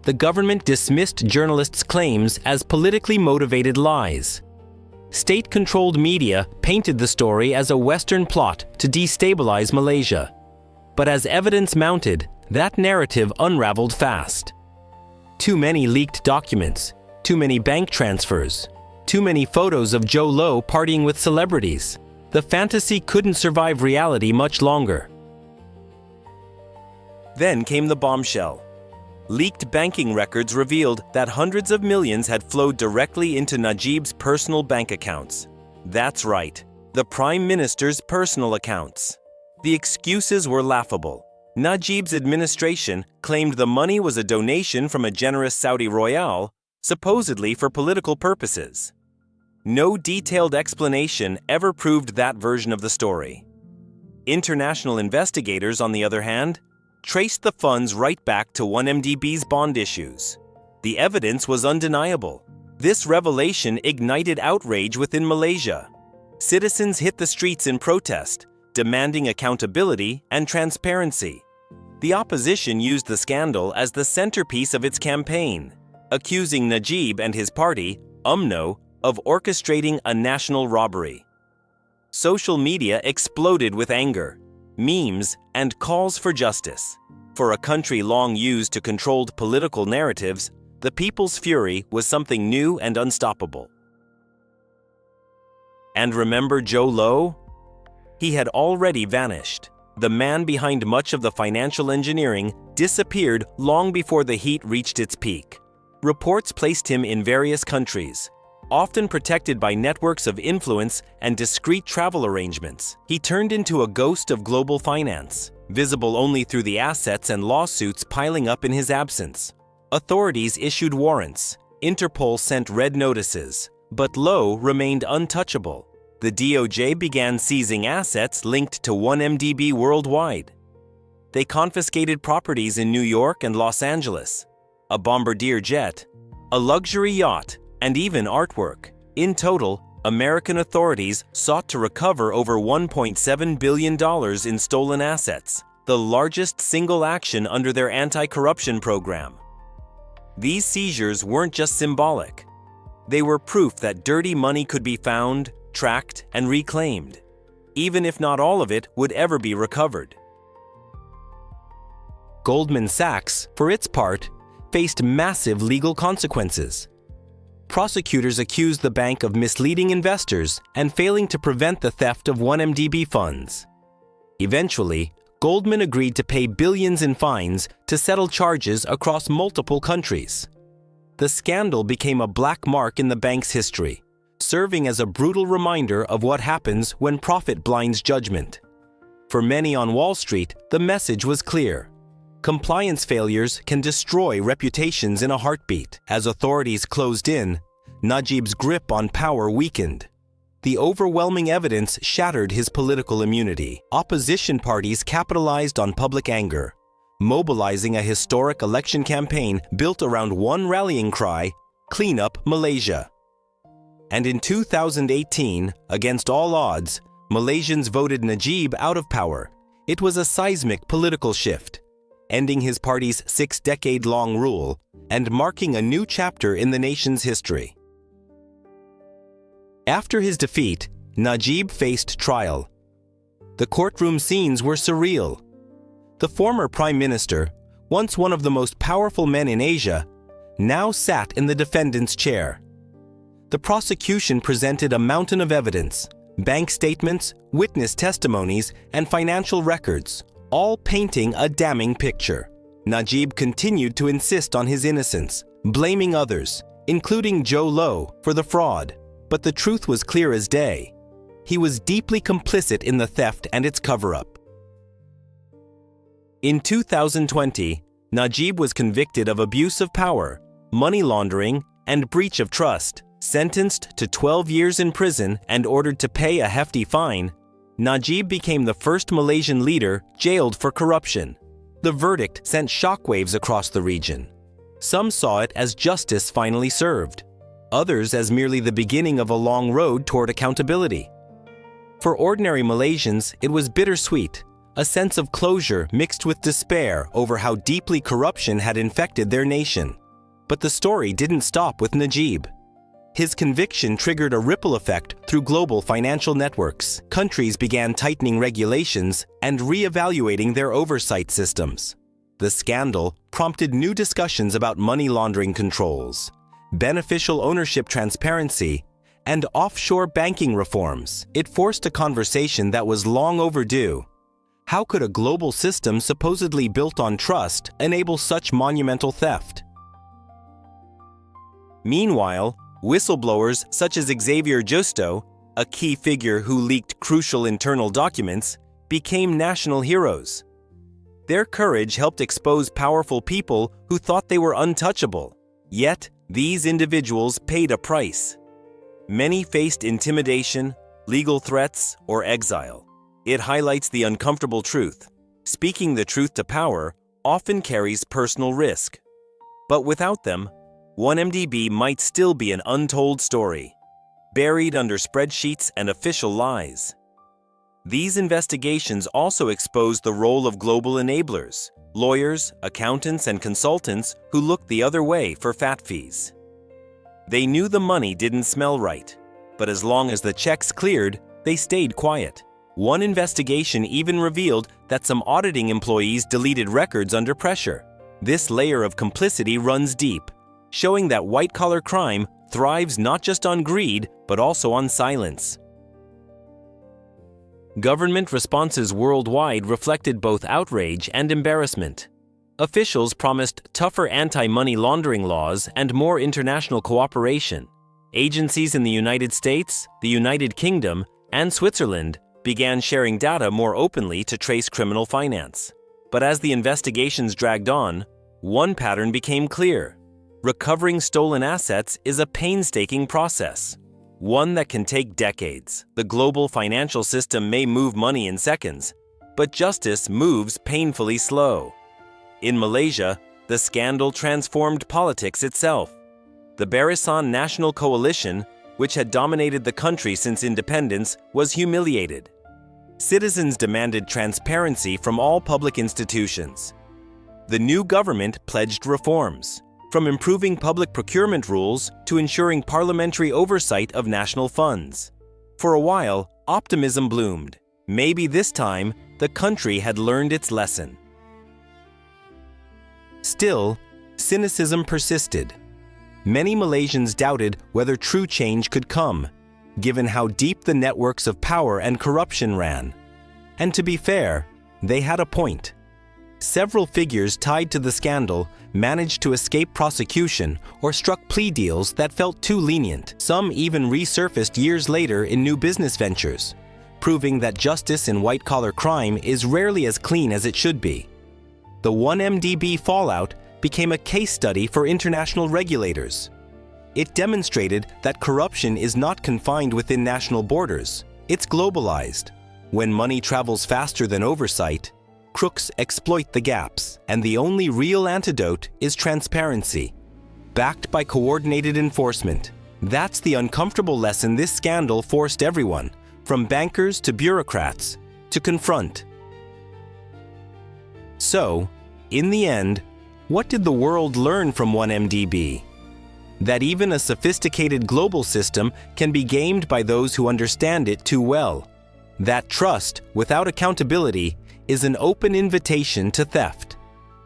The government dismissed journalists' claims as politically motivated lies. State-controlled media painted the story as a Western plot to destabilize Malaysia. But as evidence mounted, that narrative unraveled fast. Too many leaked documents, too many bank transfers, too many photos of Jho Low partying with celebrities. The fantasy couldn't survive reality much longer. Then came the bombshell. Leaked banking records revealed that hundreds of millions had flowed directly into Najib's personal bank accounts. That's right, the Prime Minister's personal accounts. The excuses were laughable. Najib's administration claimed the money was a donation from a generous Saudi royale, supposedly for political purposes. No detailed explanation ever proved that version of the story. International investigators, on the other hand, traced the funds right back to 1MDB's bond issues. The evidence was undeniable. This revelation ignited outrage within Malaysia. Citizens hit the streets in protest, demanding accountability and transparency. The opposition used the scandal as the centerpiece of its campaign, accusing Najib and his party, UMNO, of orchestrating a national robbery. Social media exploded with anger, memes, and calls for justice. For a country long used to controlled political narratives, the people's fury was something new and unstoppable. And remember Jho Low? He had already vanished. The man behind much of the financial engineering disappeared long before the heat reached its peak. Reports placed him in various countries, often protected by networks of influence and discreet travel arrangements. He turned into a ghost of global finance, visible only through the assets and lawsuits piling up in his absence. Authorities issued warrants, Interpol sent red notices, but Low remained untouchable. The DOJ began seizing assets linked to 1MDB worldwide. They confiscated properties in New York and Los Angeles, a bombardier jet, a luxury yacht, and even artwork. In total, American authorities sought to recover over $1.7 billion in stolen assets, the largest single action under their anti-corruption program. These seizures weren't just symbolic. They were proof that dirty money could be found, tracked, and reclaimed, even if not all of it would ever be recovered. Goldman Sachs, for its part, faced massive legal consequences. Prosecutors accused the bank of misleading investors and failing to prevent the theft of 1MDB funds. Eventually, Goldman agreed to pay billions in fines to settle charges across multiple countries. The scandal became a black mark in the bank's history, serving as a brutal reminder of what happens when profit blinds judgment. For many on Wall Street, the message was clear. Compliance failures can destroy reputations in a heartbeat. As authorities closed in, Najib's grip on power weakened. The overwhelming evidence shattered his political immunity. Opposition parties capitalized on public anger, mobilizing a historic election campaign built around one rallying cry: "Clean up Malaysia." And in 2018, against all odds, Malaysians voted Najib out of power. It was a seismic political shift, ending his party's 6-decade-long rule and marking a new chapter in the nation's history. After his defeat, Najib faced trial. The courtroom scenes were surreal. The former prime minister, once one of the most powerful men in Asia, now sat in the defendant's chair. The prosecution presented a mountain of evidence: bank statements, witness testimonies, and financial records, all painting a damning picture. Najib continued to insist on his innocence, blaming others, including Jho Low, for the fraud. But the truth was clear as day. He was deeply complicit in the theft and its cover-up. In 2020, Najib was convicted of abuse of power, money laundering, and breach of trust. Sentenced to 12 years in prison and ordered to pay a hefty fine, Najib became the first Malaysian leader jailed for corruption. The verdict sent shockwaves across the region. Some saw it as justice finally served, others as merely the beginning of a long road toward accountability. For ordinary Malaysians, it was bittersweet, a sense of closure mixed with despair over how deeply corruption had infected their nation. But the story didn't stop with Najib. His conviction triggered a ripple effect through global financial networks. Countries began tightening regulations and re-evaluating their oversight systems. The scandal prompted new discussions about money laundering controls, beneficial ownership transparency, and offshore banking reforms. It forced a conversation that was long overdue. How could a global system supposedly built on trust enable such monumental theft? Meanwhile, whistleblowers such as Xavier Justo, a key figure who leaked crucial internal documents, became national heroes. Their courage helped expose powerful people who thought they were untouchable. Yet, these individuals paid a price. Many faced intimidation, legal threats, or exile. It highlights the uncomfortable truth. Speaking the truth to power often carries personal risk. But without them, 1MDB might still be an untold story, buried under spreadsheets and official lies. These investigations also expose the role of global enablers, lawyers, accountants, and consultants who looked the other way for fat fees. They knew the money didn't smell right, but as long as the checks cleared, they stayed quiet. One investigation even revealed that some auditing employees deleted records under pressure. This layer of complicity runs deep, showing that white-collar crime thrives not just on greed, but also on silence. Government responses worldwide reflected both outrage and embarrassment. Officials promised tougher anti-money laundering laws and more international cooperation. Agencies in the United States, the United Kingdom, and Switzerland began sharing data more openly to trace criminal finance. But as the investigations dragged on, one pattern became clear. Recovering stolen assets is a painstaking process, one that can take decades. The global financial system may move money in seconds, but justice moves painfully slow. In Malaysia, the scandal transformed politics itself. The Barisan National Coalition, which had dominated the country since independence, was humiliated. Citizens demanded transparency from all public institutions. The new government pledged reforms, from improving public procurement rules to ensuring parliamentary oversight of national funds. For a while, optimism bloomed. Maybe this time, the country had learned its lesson. Still, cynicism persisted. Many Malaysians doubted whether true change could come, given how deep the networks of power and corruption ran. And to be fair, they had a point. Several figures tied to the scandal managed to escape prosecution or struck plea deals that felt too lenient. Some even resurfaced years later in new business ventures, proving that justice in white-collar crime is rarely as clean as it should be. The 1MDB fallout became a case study for international regulators. It demonstrated that corruption is not confined within national borders. It's globalized. When money travels faster than oversight, crooks exploit the gaps, and the only real antidote is transparency, backed by coordinated enforcement. That's the uncomfortable lesson this scandal forced everyone, from bankers to bureaucrats, to confront. So, in the end, what did the world learn from 1MDB? That even a sophisticated global system can be gamed by those who understand it too well. That trust, without accountability, is an open invitation to theft.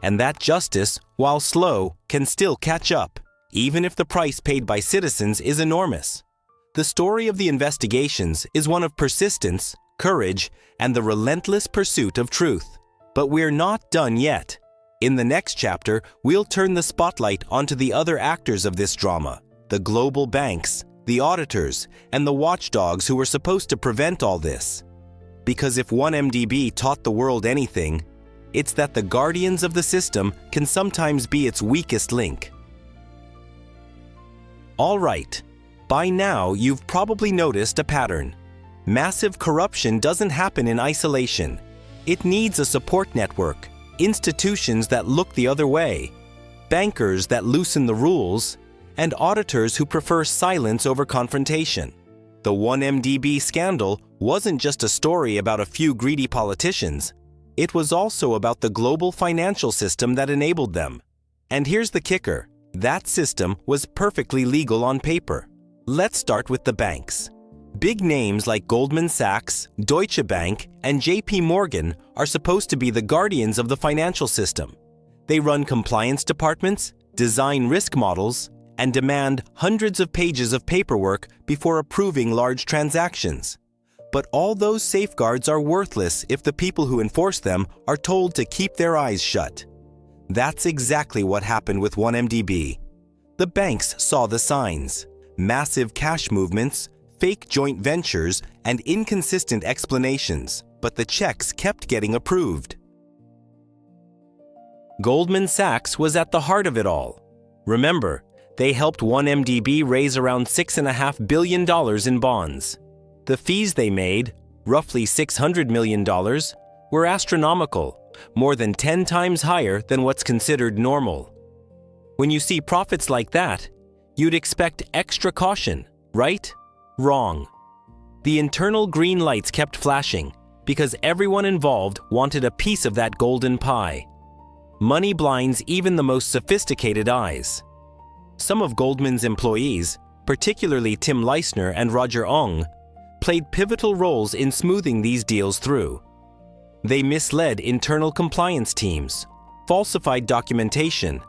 And that justice, while slow, can still catch up, even if the price paid by citizens is enormous. The story of the investigations is one of persistence, courage, and the relentless pursuit of truth. But we're not done yet. In the next chapter, we'll turn the spotlight onto the other actors of this drama, the global banks, the auditors, and the watchdogs who were supposed to prevent all this. Because if 1MDB taught the world anything, it's that the guardians of the system can sometimes be its weakest link. All right, by now you've probably noticed a pattern. Massive corruption doesn't happen in isolation. It needs a support network, institutions that look the other way, bankers that loosen the rules, and auditors who prefer silence over confrontation. The 1MDB scandal wasn't just a story about a few greedy politicians. It was also about the global financial system that enabled them. And here's the kicker. That system was perfectly legal on paper. Let's start with the banks. Big names like Goldman Sachs, Deutsche Bank, and JP Morgan are supposed to be the guardians of the financial system. They run compliance departments, design risk models, and demand hundreds of pages of paperwork before approving large transactions. But all those safeguards are worthless if the people who enforce them are told to keep their eyes shut. That's exactly what happened with 1MDB. The banks saw the signs: massive cash movements, fake joint ventures, and inconsistent explanations, but the checks kept getting approved. Goldman Sachs was at the heart of it all. Remember, they helped 1MDB raise around $6.5 billion in bonds. The fees they made, roughly $600 million, were astronomical, more than 10 times higher than what's considered normal. When you see profits like that, you'd expect extra caution, right? Wrong. The internal green lights kept flashing because everyone involved wanted a piece of that golden pie. Money blinds even the most sophisticated eyes. Some of Goldman's employees, particularly Tim Leissner and Roger Ong, played pivotal roles in smoothing these deals through. They misled internal compliance teams, falsified documentation,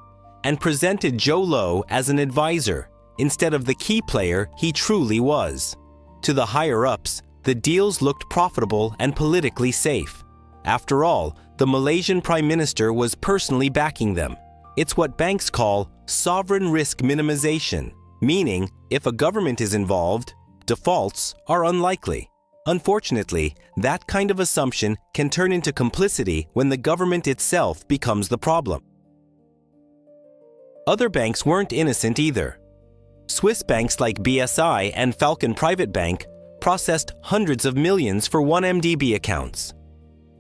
and presented Jho Low as an advisor instead of the key player he truly was. To the higher-ups, the deals looked profitable and politically safe. After all, the Malaysian Prime Minister was personally backing them. It's what banks call sovereign risk minimization, meaning if a government is involved, defaults are unlikely. Unfortunately, that kind of assumption can turn into complicity when the government itself becomes the problem. Other banks weren't innocent either. Swiss banks like BSI and Falcon Private Bank processed hundreds of millions for 1MDB accounts.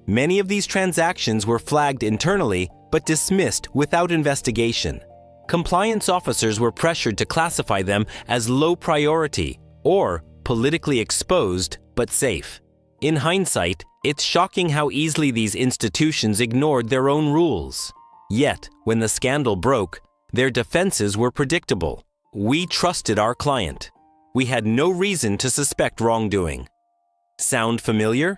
Many of these transactions were flagged internally but dismissed without investigation. Compliance officers were pressured to classify them as low priority or politically exposed but safe. In hindsight, it's shocking how easily these institutions ignored their own rules. Yet, when the scandal broke, their defenses were predictable. We trusted our client. We had no reason to suspect wrongdoing. Sound familiar?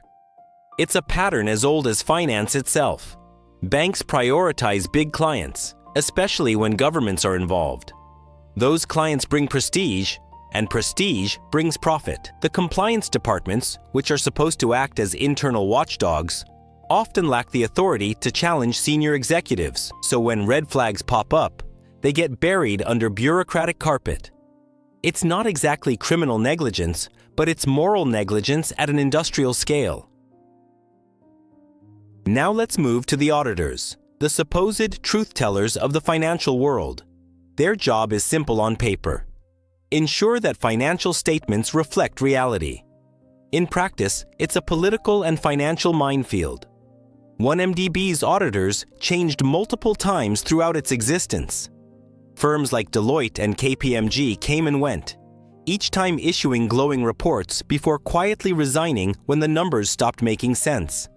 It's a pattern as old as finance itself. Banks prioritize big clients, especially when governments are involved. Those clients bring prestige, and prestige brings profit. The compliance departments, which are supposed to act as internal watchdogs, often lack the authority to challenge senior executives, so when red flags pop up, they get buried under bureaucratic carpet. It's not exactly criminal negligence, but it's moral negligence at an industrial scale. Now let's move to the auditors, the supposed truth-tellers of the financial world. Their job is simple on paper. Ensure that financial statements reflect reality. In practice, it's a political and financial minefield. 1MDB's auditors changed multiple times throughout its existence. Firms like Deloitte and KPMG came and went, each time issuing glowing reports before quietly resigning when the numbers stopped making sense.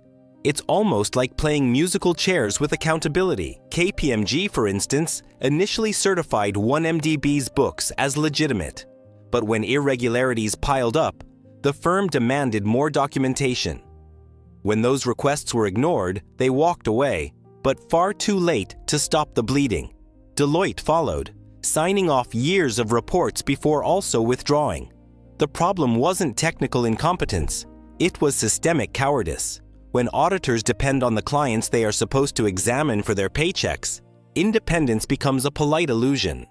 It's almost like playing musical chairs with accountability. KPMG, for instance, initially certified 1MDB's books as legitimate, but when irregularities piled up, the firm demanded more documentation. When those requests were ignored, they walked away, but far too late to stop the bleeding. Deloitte followed, signing off years of reports before also withdrawing. The problem wasn't technical incompetence, it was systemic cowardice. When auditors depend on the clients they are supposed to examine for their paychecks, independence becomes a polite illusion.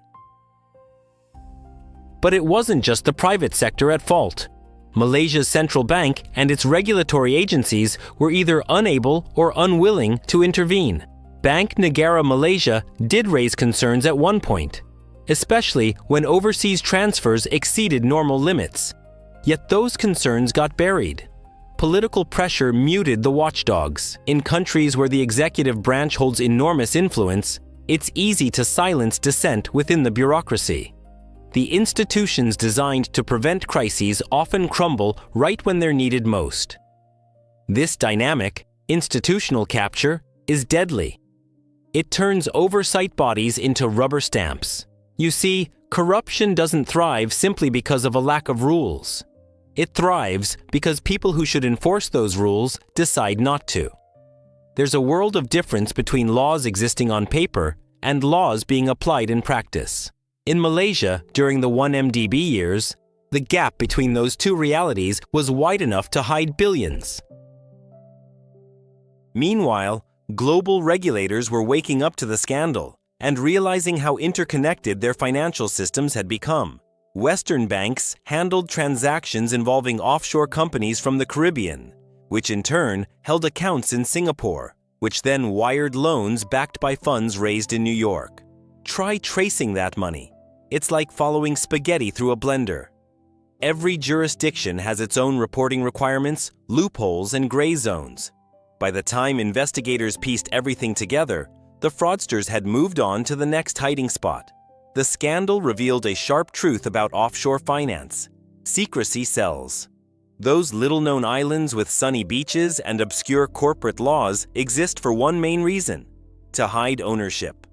But it wasn't just the private sector at fault. Malaysia's central bank and its regulatory agencies were either unable or unwilling to intervene. Bank Negara Malaysia did raise concerns at one point, especially when overseas transfers exceeded normal limits. Yet those concerns got buried. Political pressure muted the watchdogs. In countries where the executive branch holds enormous influence, it's easy to silence dissent within the bureaucracy. The institutions designed to prevent crises often crumble right when they're needed most. This dynamic, institutional capture, is deadly. It turns oversight bodies into rubber stamps. You see, corruption doesn't thrive simply because of a lack of rules. It thrives because people who should enforce those rules decide not to. There's a world of difference between laws existing on paper and laws being applied in practice. In Malaysia, during the 1MDB years, the gap between those two realities was wide enough to hide billions. Meanwhile, global regulators were waking up to the scandal and realizing how interconnected their financial systems had become. Western banks handled transactions involving offshore companies from the Caribbean, which in turn held accounts in Singapore, which then wired loans backed by funds raised in New York. Try tracing that money. It's like following spaghetti through a blender. Every jurisdiction has its own reporting requirements, loopholes, and gray zones. By the time investigators pieced everything together, the fraudsters had moved on to the next hiding spot. The scandal revealed a sharp truth about offshore finance. Secrecy sells. Those little-known islands with sunny beaches and obscure corporate laws exist for one main reason: to hide ownership.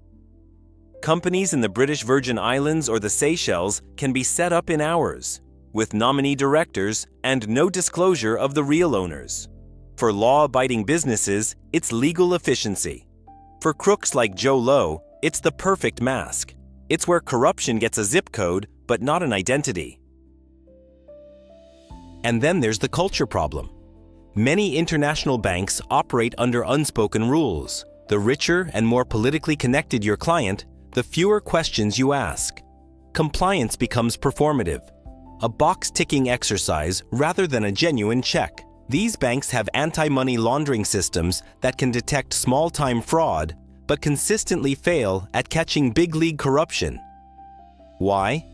Companies in the British Virgin Islands or the Seychelles can be set up in hours, with nominee directors and no disclosure of the real owners. For law-abiding businesses, it's legal efficiency. For crooks like Jho Low, it's the perfect mask. It's where corruption gets a zip code, but not an identity. And then there's the culture problem. Many international banks operate under unspoken rules. The richer and more politically connected your client, the fewer questions you ask. Compliance becomes performative, a box-ticking exercise rather than a genuine check. These banks have anti-money laundering systems that can detect small-time fraud, but consistently fail at catching big league corruption. Why?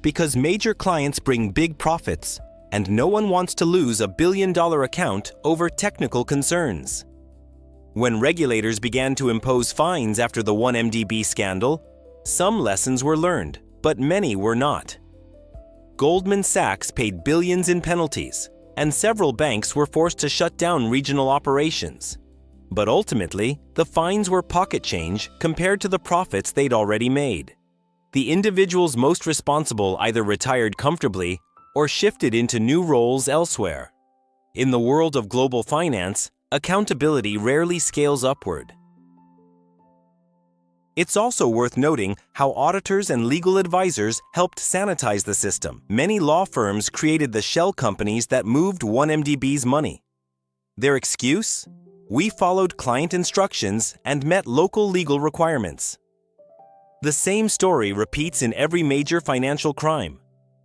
Because major clients bring big profits, and no one wants to lose a billion-dollar account over technical concerns. When regulators began to impose fines after the 1MDB scandal, some lessons were learned, but many were not. Goldman Sachs paid billions in penalties, and several banks were forced to shut down regional operations. But ultimately, the fines were pocket change compared to the profits they'd already made. The individuals most responsible either retired comfortably or shifted into new roles elsewhere. In the world of global finance, accountability rarely scales upward. It's also worth noting how auditors and legal advisors helped sanitize the system. Many law firms created the shell companies that moved 1MDB's money. Their excuse? We followed client instructions and met local legal requirements. The same story repeats in every major financial crime: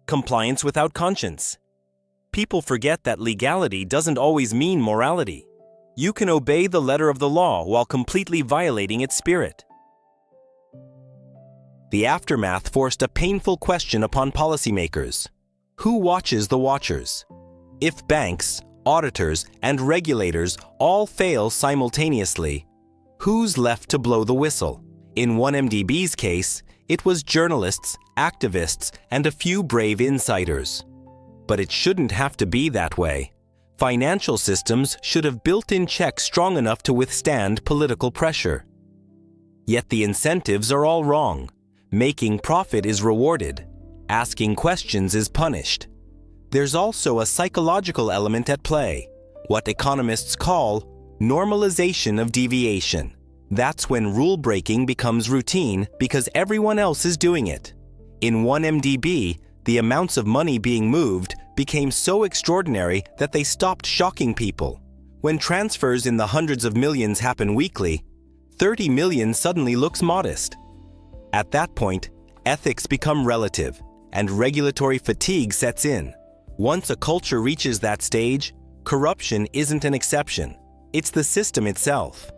compliance without conscience. People forget that legality doesn't always mean morality. You can obey the letter of the law while completely violating its spirit. The aftermath forced a painful question upon policymakers. Who watches the watchers? If banks, auditors, and regulators all fail simultaneously, who's left to blow the whistle? In 1MDB's case, it was journalists, activists, and a few brave insiders. But it shouldn't have to be that way. Financial systems should have built-in checks strong enough to withstand political pressure. Yet the incentives are all wrong. Making profit is rewarded. Asking questions is punished. There's also a psychological element at play, what economists call normalization of deviation. That's when rule-breaking becomes routine because everyone else is doing it. In 1MDB, the amounts of money being moved became so extraordinary that they stopped shocking people. When transfers in the hundreds of millions happen weekly, 30 million suddenly looks modest. At that point, ethics become relative, and regulatory fatigue sets in. Once a culture reaches that stage, corruption isn't an exception. It's the system itself.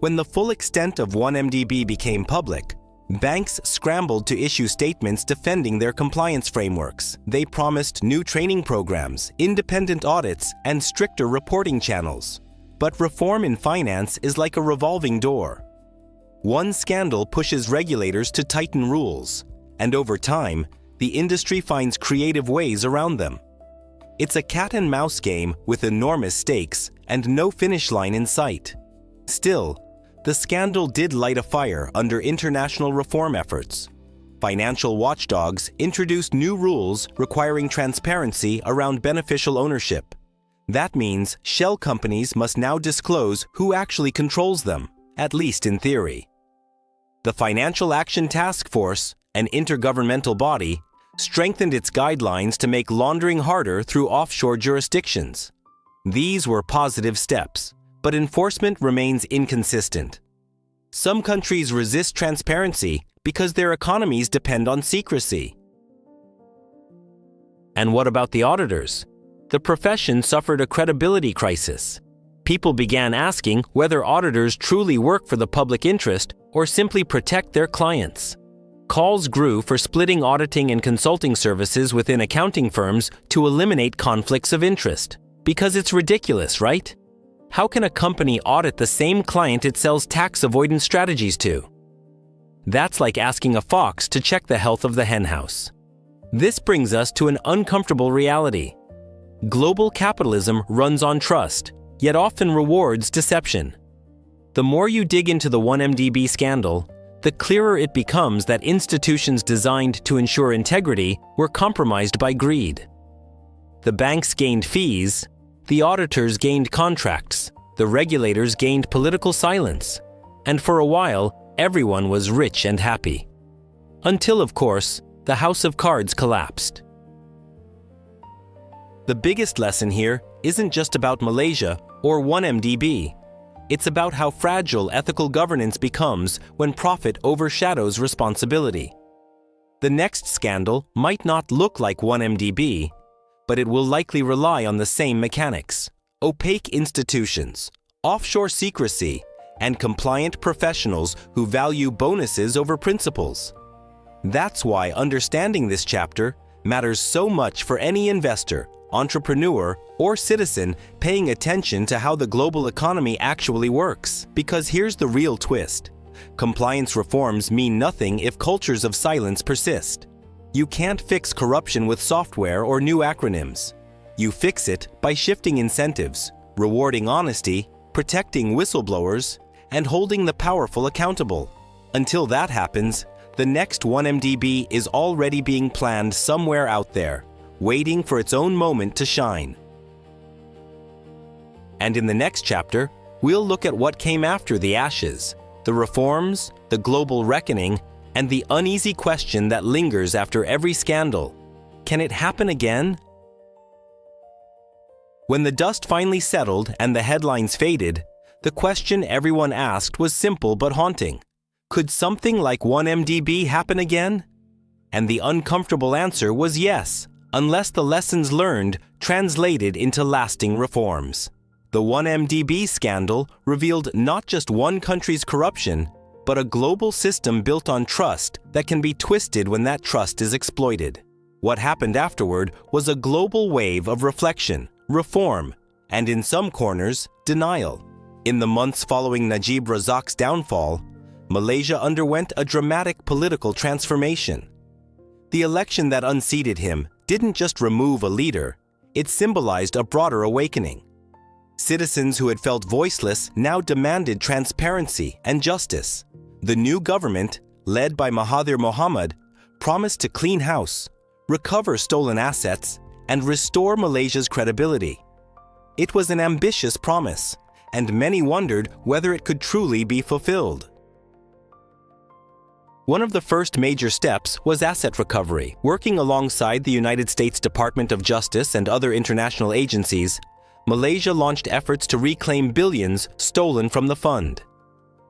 When the full extent of 1MDB became public, banks scrambled to issue statements defending their compliance frameworks. They promised new training programs, independent audits, and stricter reporting channels. But reform in finance is like a revolving door. One scandal pushes regulators to tighten rules, and over time, the industry finds creative ways around them. It's a cat-and-mouse game with enormous stakes and no finish line in sight. Still, the scandal did light a fire under international reform efforts. Financial watchdogs introduced new rules requiring transparency around beneficial ownership. That means shell companies must now disclose who actually controls them, at least in theory. The Financial Action Task Force, an intergovernmental body, strengthened its guidelines to make laundering harder through offshore jurisdictions. These were positive steps, but enforcement remains inconsistent. Some countries resist transparency because their economies depend on secrecy. And what about the auditors? The profession suffered a credibility crisis. People began asking whether auditors truly work for the public interest or simply protect their clients. Calls grew for splitting auditing and consulting services within accounting firms to eliminate conflicts of interest. Because it's ridiculous, right? How can a company audit the same client it sells tax avoidance strategies to? That's like asking a fox to check the health of the henhouse. This brings us to an uncomfortable reality. Global capitalism runs on trust, yet often rewards deception. The more you dig into the 1MDB scandal, the clearer it becomes that institutions designed to ensure integrity were compromised by greed. The banks gained fees, the auditors gained contracts, the regulators gained political silence, and for a while, everyone was rich and happy. Until, of course, the house of cards collapsed. The biggest lesson here isn't just about Malaysia or 1MDB. It's about how fragile ethical governance becomes when profit overshadows responsibility. The next scandal might not look like 1MDB, but it will likely rely on the same mechanics: opaque institutions, offshore secrecy, and compliant professionals who value bonuses over principles. That's why understanding this chapter matters so much for any investor, entrepreneur, or citizen paying attention to how the global economy actually works. Because here's the real twist. Compliance reforms mean nothing if cultures of silence persist. You can't fix corruption with software or new acronyms. You fix it by shifting incentives, rewarding honesty, protecting whistleblowers, and holding the powerful accountable. Until that happens, the next 1MDB is already being planned somewhere out there, waiting for its own moment to shine. And in the next chapter, we'll look at what came after the ashes, the reforms, the global reckoning, and the uneasy question that lingers after every scandal. Can it happen again? When the dust finally settled and the headlines faded, the question everyone asked was simple but haunting. Could something like 1MDB happen again? And the uncomfortable answer was yes, unless the lessons learned translated into lasting reforms. The 1MDB scandal revealed not just one country's corruption, but a global system built on trust that can be twisted when that trust is exploited. What happened afterward was a global wave of reflection, reform, and in some corners, denial. In the months following Najib Razak's downfall, Malaysia underwent a dramatic political transformation. The election that unseated him didn't just remove a leader, it symbolized a broader awakening. Citizens who had felt voiceless now demanded transparency and justice. The new government, led by Mahathir Mohamad, promised to clean house, recover stolen assets, and restore Malaysia's credibility. It was an ambitious promise, and many wondered whether it could truly be fulfilled. One of the first major steps was asset recovery. Working alongside the United States Department of Justice and other international agencies, Malaysia launched efforts to reclaim billions stolen from the fund.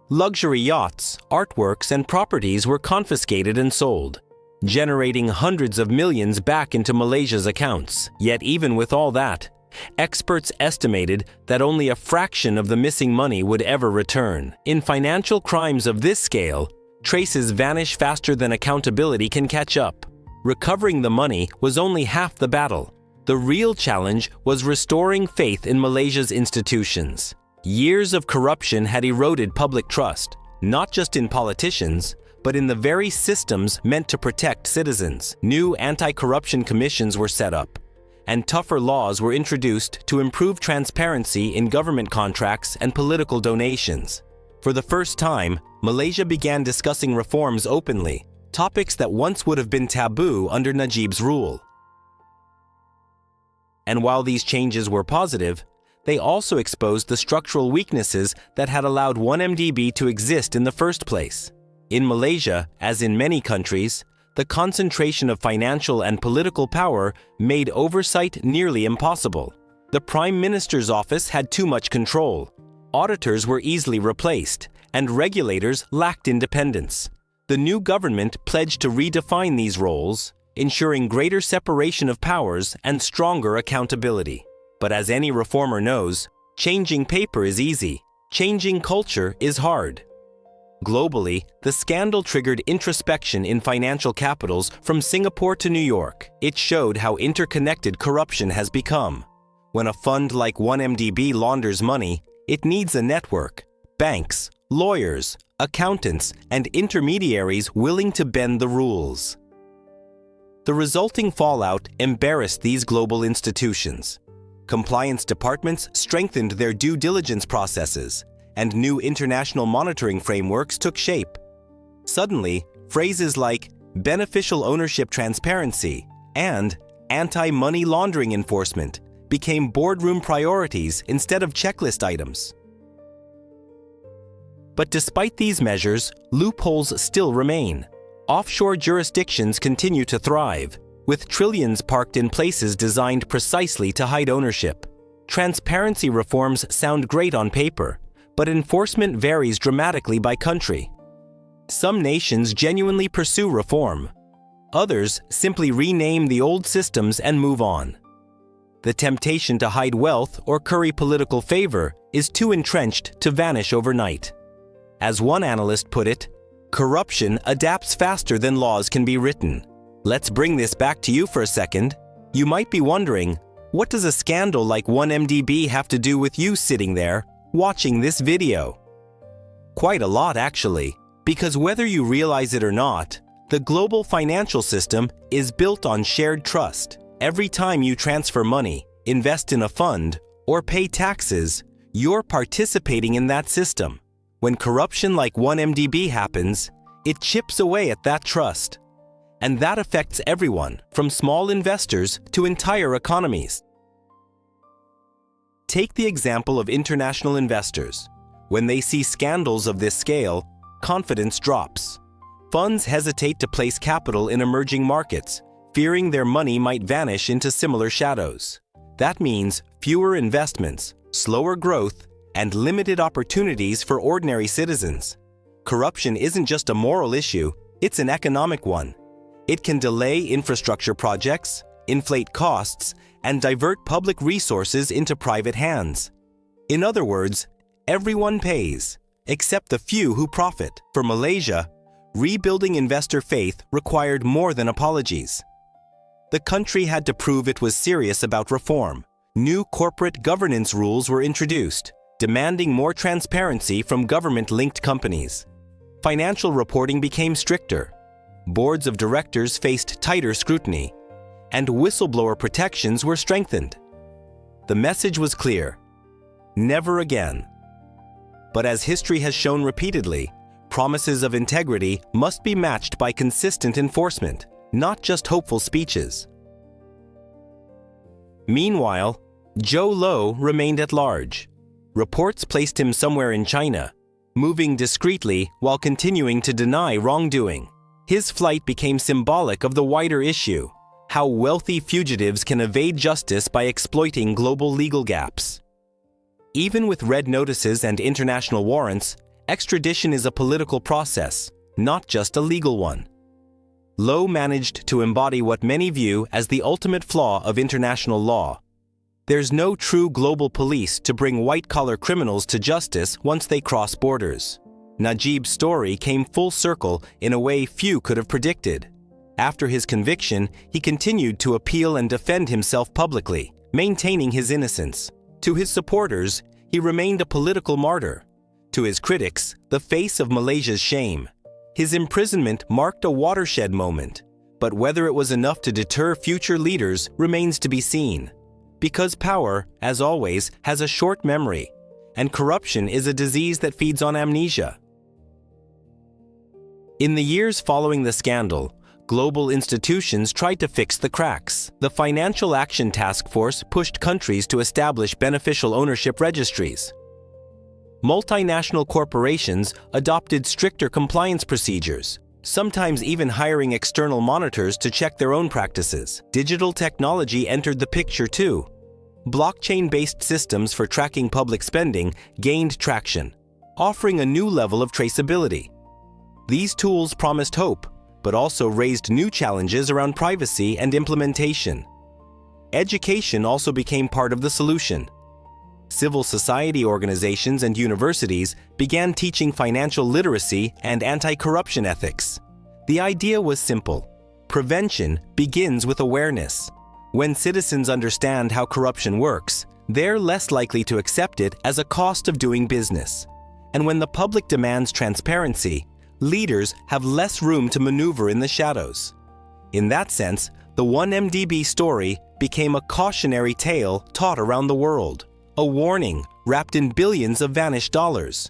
Luxury yachts, artworks, and properties were confiscated and sold, generating hundreds of millions back into Malaysia's accounts. Yet even with all that, experts estimated that only a fraction of the missing money would ever return. In financial crimes of this scale, traces vanish faster than accountability can catch up. Recovering the money was only half the battle. The real challenge was restoring faith in Malaysia's institutions. Years of corruption had eroded public trust, not just in politicians, but in the very systems meant to protect citizens. New anti-corruption commissions were set up, and tougher laws were introduced to improve transparency in government contracts and political donations. For the first time, Malaysia began discussing reforms openly, topics that once would have been taboo under Najib's rule. And while these changes were positive, they also exposed the structural weaknesses that had allowed 1MDB to exist in the first place. In Malaysia, as in many countries, the concentration of financial and political power made oversight nearly impossible. The Prime Minister's office had too much control, auditors were easily replaced, and regulators lacked independence. The new government pledged to redefine these roles, ensuring greater separation of powers and stronger accountability. But as any reformer knows, changing paper is easy, changing culture is hard. Globally, the scandal triggered introspection in financial capitals from Singapore to New York. It showed how interconnected corruption has become. When a fund like 1MDB launders money, it needs a network, banks, lawyers, accountants, and intermediaries willing to bend the rules. The resulting fallout embarrassed these global institutions. Compliance departments strengthened their due diligence processes, and new international monitoring frameworks took shape. Suddenly, phrases like beneficial ownership transparency and anti-money laundering enforcement became boardroom priorities instead of checklist items. But despite these measures, loopholes still remain. Offshore jurisdictions continue to thrive, with trillions parked in places designed precisely to hide ownership. Transparency reforms sound great on paper, but enforcement varies dramatically by country. Some nations genuinely pursue reform. Others simply rename the old systems and move on. The temptation to hide wealth or curry political favor is too entrenched to vanish overnight. As one analyst put it, corruption adapts faster than laws can be written. Let's bring this back to you for a second. You might be wondering, what does a scandal like 1MDB have to do with you sitting there watching this video? Quite a lot, actually, because whether you realize it or not, the global financial system is built on shared trust. Every time you transfer money, invest in a fund, or pay taxes, you're participating in that system. When corruption like 1MDB happens, it chips away at that trust. And that affects everyone, from small investors to entire economies. Take the example of international investors. When they see scandals of this scale, confidence drops. Funds hesitate to place capital in emerging markets, fearing their money might vanish into similar shadows. That means fewer investments, slower growth, and limited opportunities for ordinary citizens. Corruption isn't just a moral issue, it's an economic one. It can delay infrastructure projects, inflate costs, and divert public resources into private hands. In other words, everyone pays, except the few who profit. For Malaysia, rebuilding investor faith required more than apologies. The country had to prove it was serious about reform. New corporate governance rules were introduced, demanding more transparency from government-linked companies. Financial reporting became stricter. Boards of directors faced tighter scrutiny, and whistleblower protections were strengthened. The message was clear: never again. But as history has shown repeatedly, promises of integrity must be matched by consistent enforcement, not just hopeful speeches. Meanwhile, Jho Low remained at large. Reports placed him somewhere in China, moving discreetly while continuing to deny wrongdoing. His flight became symbolic of the wider issue: how wealthy fugitives can evade justice by exploiting global legal gaps. Even with red notices and international warrants, extradition is a political process, not just a legal one. Low managed to embody what many view as the ultimate flaw of international law. There's no true global police to bring white-collar criminals to justice once they cross borders. Najib's story came full circle in a way few could have predicted. After his conviction, he continued to appeal and defend himself publicly, maintaining his innocence. To his supporters, he remained a political martyr. To his critics, the face of Malaysia's shame. His imprisonment marked a watershed moment, but whether it was enough to deter future leaders remains to be seen. Because power, as always, has a short memory, and corruption is a disease that feeds on amnesia. In the years following the scandal, global institutions tried to fix the cracks. The Financial Action Task Force pushed countries to establish beneficial ownership registries. Multinational corporations adopted stricter compliance procedures, sometimes even hiring external monitors to check their own practices. Digital technology entered the picture too. Blockchain-based systems for tracking public spending gained traction, offering a new level of traceability. These tools promised hope, but also raised new challenges around privacy and implementation. Education also became part of the solution. Civil society organizations and universities began teaching financial literacy and anti-corruption ethics. The idea was simple: prevention begins with awareness. When citizens understand how corruption works, they're less likely to accept it as a cost of doing business. And when the public demands transparency, leaders have less room to maneuver in the shadows. In that sense, the 1MDB story became a cautionary tale taught around the world, a warning wrapped in billions of vanished dollars.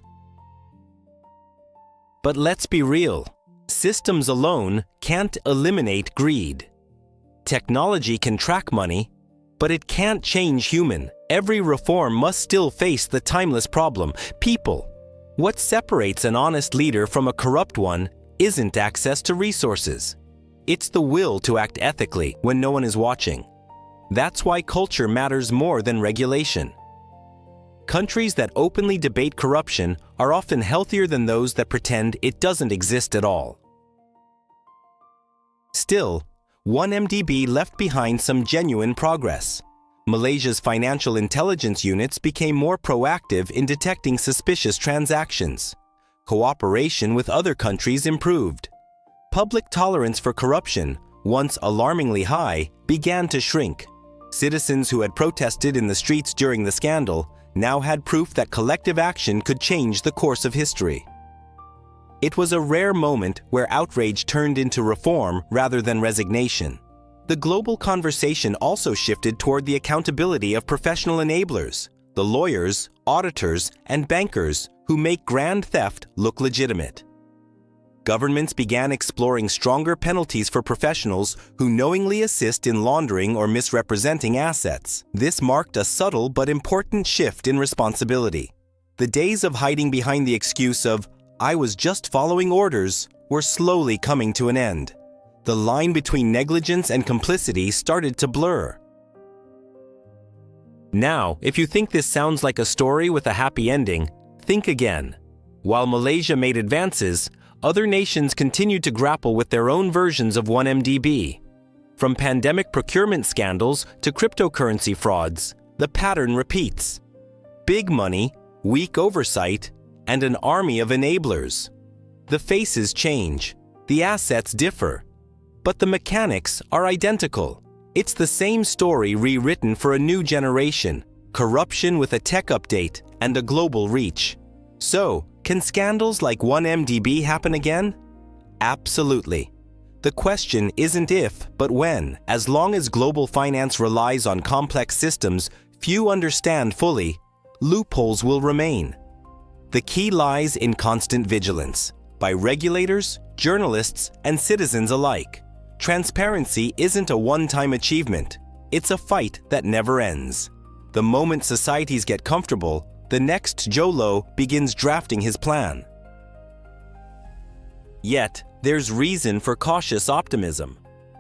But let's be real, systems alone can't eliminate greed. Technology can track money, but it can't change human. Every reform must still face the timeless problem: people. What separates an honest leader from a corrupt one isn't access to resources. It's the will to act ethically when no one is watching. That's why culture matters more than regulation. Countries that openly debate corruption are often healthier than those that pretend it doesn't exist at all. Still, 1MDB left behind some genuine progress. Malaysia's financial intelligence units became more proactive in detecting suspicious transactions. Cooperation with other countries improved. Public tolerance for corruption, once alarmingly high, began to shrink. Citizens who had protested in the streets during the scandal now had proof that collective action could change the course of history. It was a rare moment where outrage turned into reform rather than resignation. The global conversation also shifted toward the accountability of professional enablers, the lawyers, auditors, and bankers who make grand theft look legitimate. Governments began exploring stronger penalties for professionals who knowingly assist in laundering or misrepresenting assets. This marked a subtle but important shift in responsibility. The days of hiding behind the excuse of, "I was just following orders," were slowly coming to an end. The line between negligence and complicity started to blur. Now, if you think this sounds like a story with a happy ending, think again. While Malaysia made advances, other nations continued to grapple with their own versions of 1MDB. From pandemic procurement scandals to cryptocurrency frauds, the pattern repeats. Big money, weak oversight, and an army of enablers. The faces change, the assets differ, but the mechanics are identical. It's the same story rewritten for a new generation, corruption with a tech update and a global reach. So, can scandals like 1MDB happen again? Absolutely. The question isn't if, but when. As long as global finance relies on complex systems few understand fully, loopholes will remain. The key lies in constant vigilance, by regulators, journalists, and citizens alike. Transparency isn't a one-time achievement. It's a fight that never ends. The moment societies get comfortable, the next Jho Low begins drafting his plan. Yet, there's reason for cautious optimism.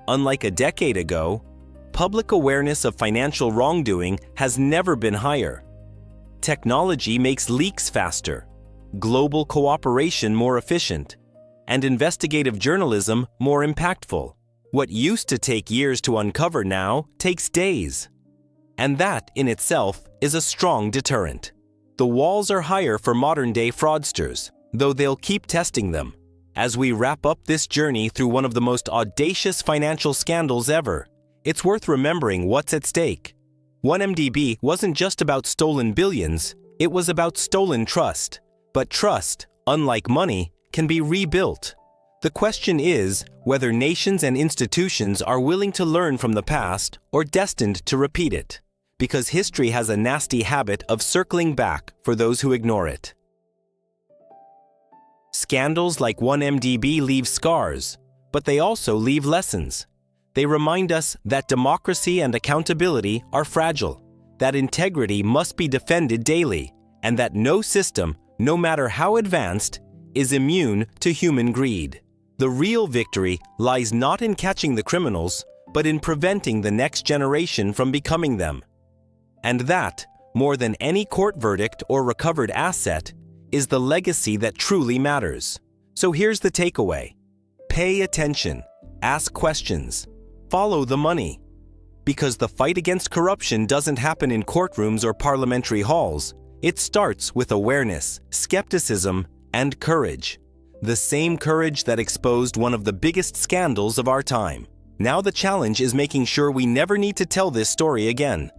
Unlike a decade ago, public awareness of financial wrongdoing has never been higher. Technology makes leaks faster, global cooperation more efficient, and investigative journalism more impactful. What used to take years to uncover now takes days. And that, in itself, is a strong deterrent. The walls are higher for modern-day fraudsters, though they'll keep testing them. As we wrap up this journey through one of the most audacious financial scandals ever, it's worth remembering what's at stake. 1MDB wasn't just about stolen billions, it was about stolen trust. But trust, unlike money, can be rebuilt. The question is whether nations and institutions are willing to learn from the past or destined to repeat it, because history has a nasty habit of circling back for those who ignore it. Scandals like 1MDB leave scars, but they also leave lessons. They remind us that democracy and accountability are fragile, that integrity must be defended daily, and that no system, no matter how advanced, is immune to human greed. The real victory lies not in catching the criminals, but in preventing the next generation from becoming them. And that, more than any court verdict or recovered asset, is the legacy that truly matters. So here's the takeaway. Pay attention, ask questions, follow the money. Because the fight against corruption doesn't happen in courtrooms or parliamentary halls. It starts with awareness, skepticism, and courage. The same courage that exposed one of the biggest scandals of our time. Now the challenge is making sure we never need to tell this story again.